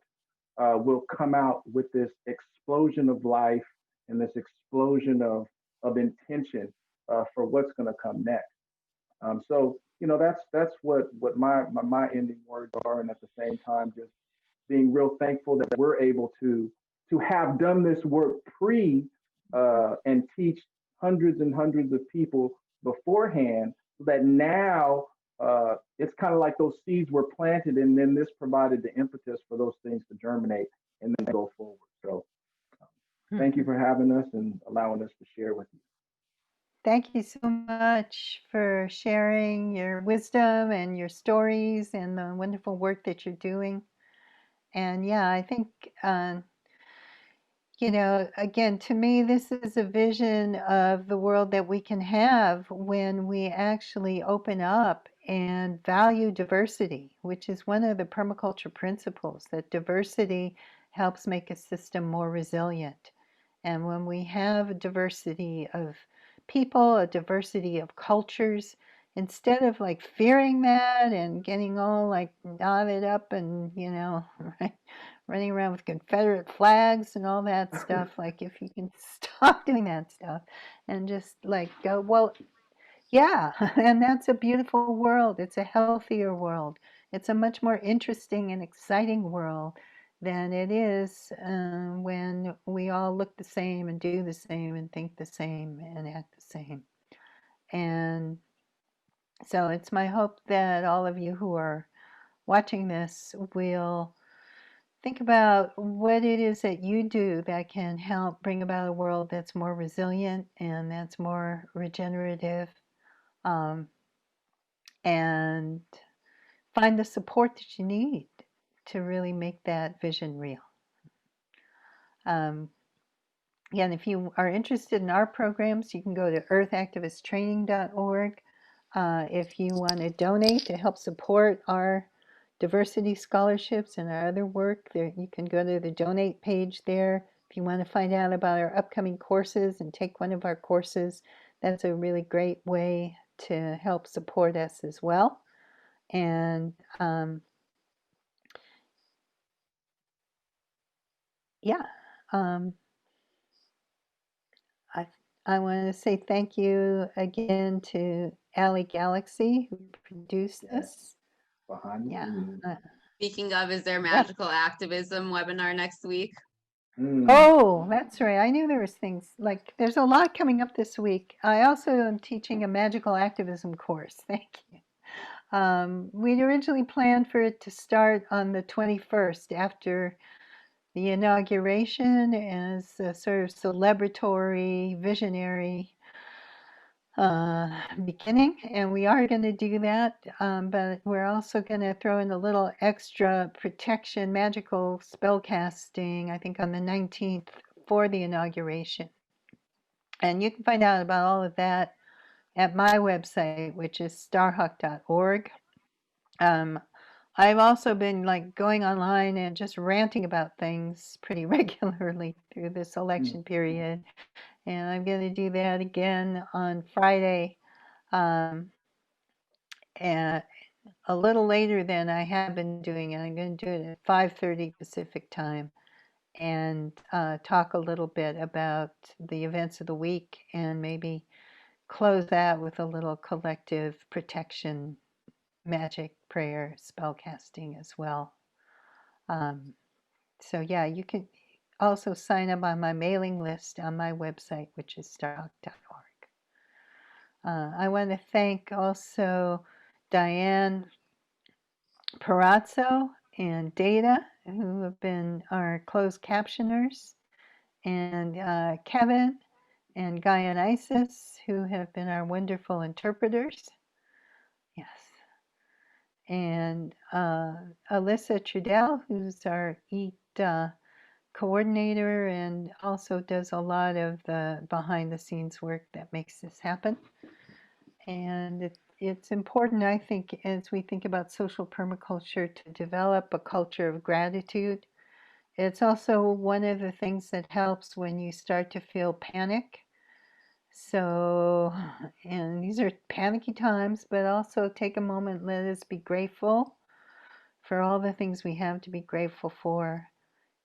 we'll come out with this explosion of life and this explosion of intention for what's going to come next. So that's what my ending words are, and at the same time, just being real thankful that we're able to have done this work and teach hundreds and hundreds of people beforehand, so that now it's kind of like those seeds were planted, and then this provided the impetus for those things to germinate and then go forward. So thank you for having us and allowing us to share with you. Thank you so much for sharing your wisdom and your stories and the wonderful work that you're doing. And yeah, I think, again, to me, this is a vision of the world that we can have when we actually open up and value diversity, which is one of the permaculture principles, that diversity helps make a system more resilient. And when we have a diversity of people, a diversity of cultures, instead of like fearing that and getting all like knotted up and, right, running around with Confederate flags and all that stuff, like if you can stop doing that stuff and just like go, well, yeah, and that's a beautiful world. It's a healthier world. It's a much more interesting and exciting world than it is when we all look the same and do the same and think the same and act the same. And so it's my hope that all of you who are watching this will think about what it is that you do that can help bring about a world that's more resilient and that's more regenerative. and find the support that you need to really make that vision real. Again, if you are interested in our programs, you can go to earthactivisttraining.org. If you want to donate to help support our diversity scholarships and our other work, there you can go to the donate page there. If you want to find out about our upcoming courses and take one of our courses, that's a really great way to help support us as well. And yeah, I want to say thank you again to Alley Galaxy who produced this. Behind the Yeah. scenes. Speaking of, is there Yep. magical activism webinar next week? Oh, that's right. I knew there was things like there's a lot coming up this week. I also am teaching a magical activism course. Thank you. We'd originally planned for it to start on the 21st after the inauguration as a sort of celebratory, visionary beginning, and we are going to do that, but we're also going to throw in a little extra protection, magical spell casting, I think on the 19th for the inauguration. And you can find out about all of that at my website, which is starhawk.org. I've also been like going online and just ranting about things pretty regularly through this election period. And I'm going to do that again on Friday. And a little later than I have been doing it. I'm going to do it at 5:30 Pacific time and talk a little bit about the events of the week and maybe close that with a little collective protection magic prayer spell casting as well. So yeah, you can also sign up on my mailing list on my website, which is starhawk.org. I want to thank also Diane Parazzo and Data, who have been our closed captioners, and Kevin and Guy and Isis, who have been our wonderful interpreters. Yes. And Alyssa Trudell, who's our EAT coordinator and also does a lot of the behind the scenes work that makes this happen. And it's important, I think, as we think about social permaculture to develop a culture of gratitude. It's also one of the things that helps when you start to feel panic. So, and these are panicky times, but also take a moment, let us be grateful for all the things we have to be grateful for.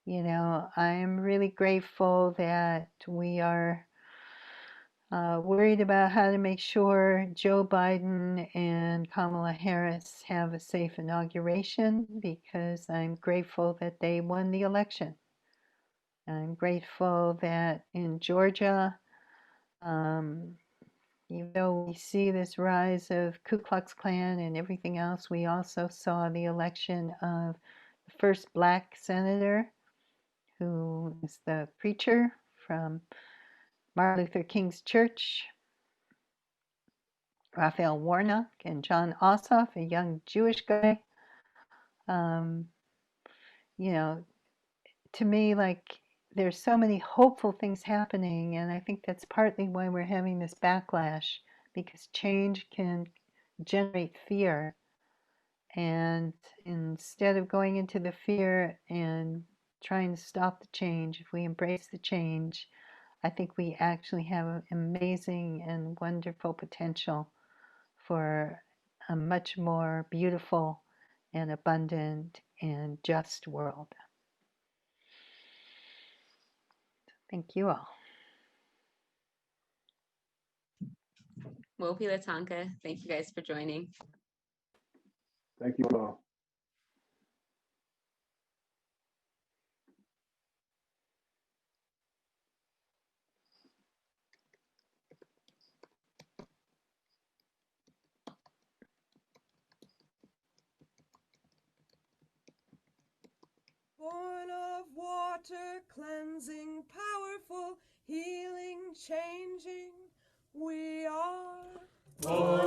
You know, I'm really grateful that we are worried about how to make sure Joe Biden and Kamala Harris have a safe inauguration because I'm grateful that they won the election. I'm grateful that in Georgia, even though we see this rise of Ku Klux Klan and everything else, we also saw the election of the first black senator, who is the preacher from Martin Luther King's church, Raphael Warnock, and John Ossoff, a young Jewish guy. You know, to me, like, there's so many hopeful things happening, and I think that's partly why we're having this backlash, because change can generate fear. And instead of going into the fear and trying to stop the change, if we embrace the change, I think we actually have an amazing and wonderful potential for a much more beautiful and abundant and just world. Thank you all. Wopi Latanka, thank you guys for joining. Thank you all. Born of water, cleansing, powerful, healing, changing, we are. Born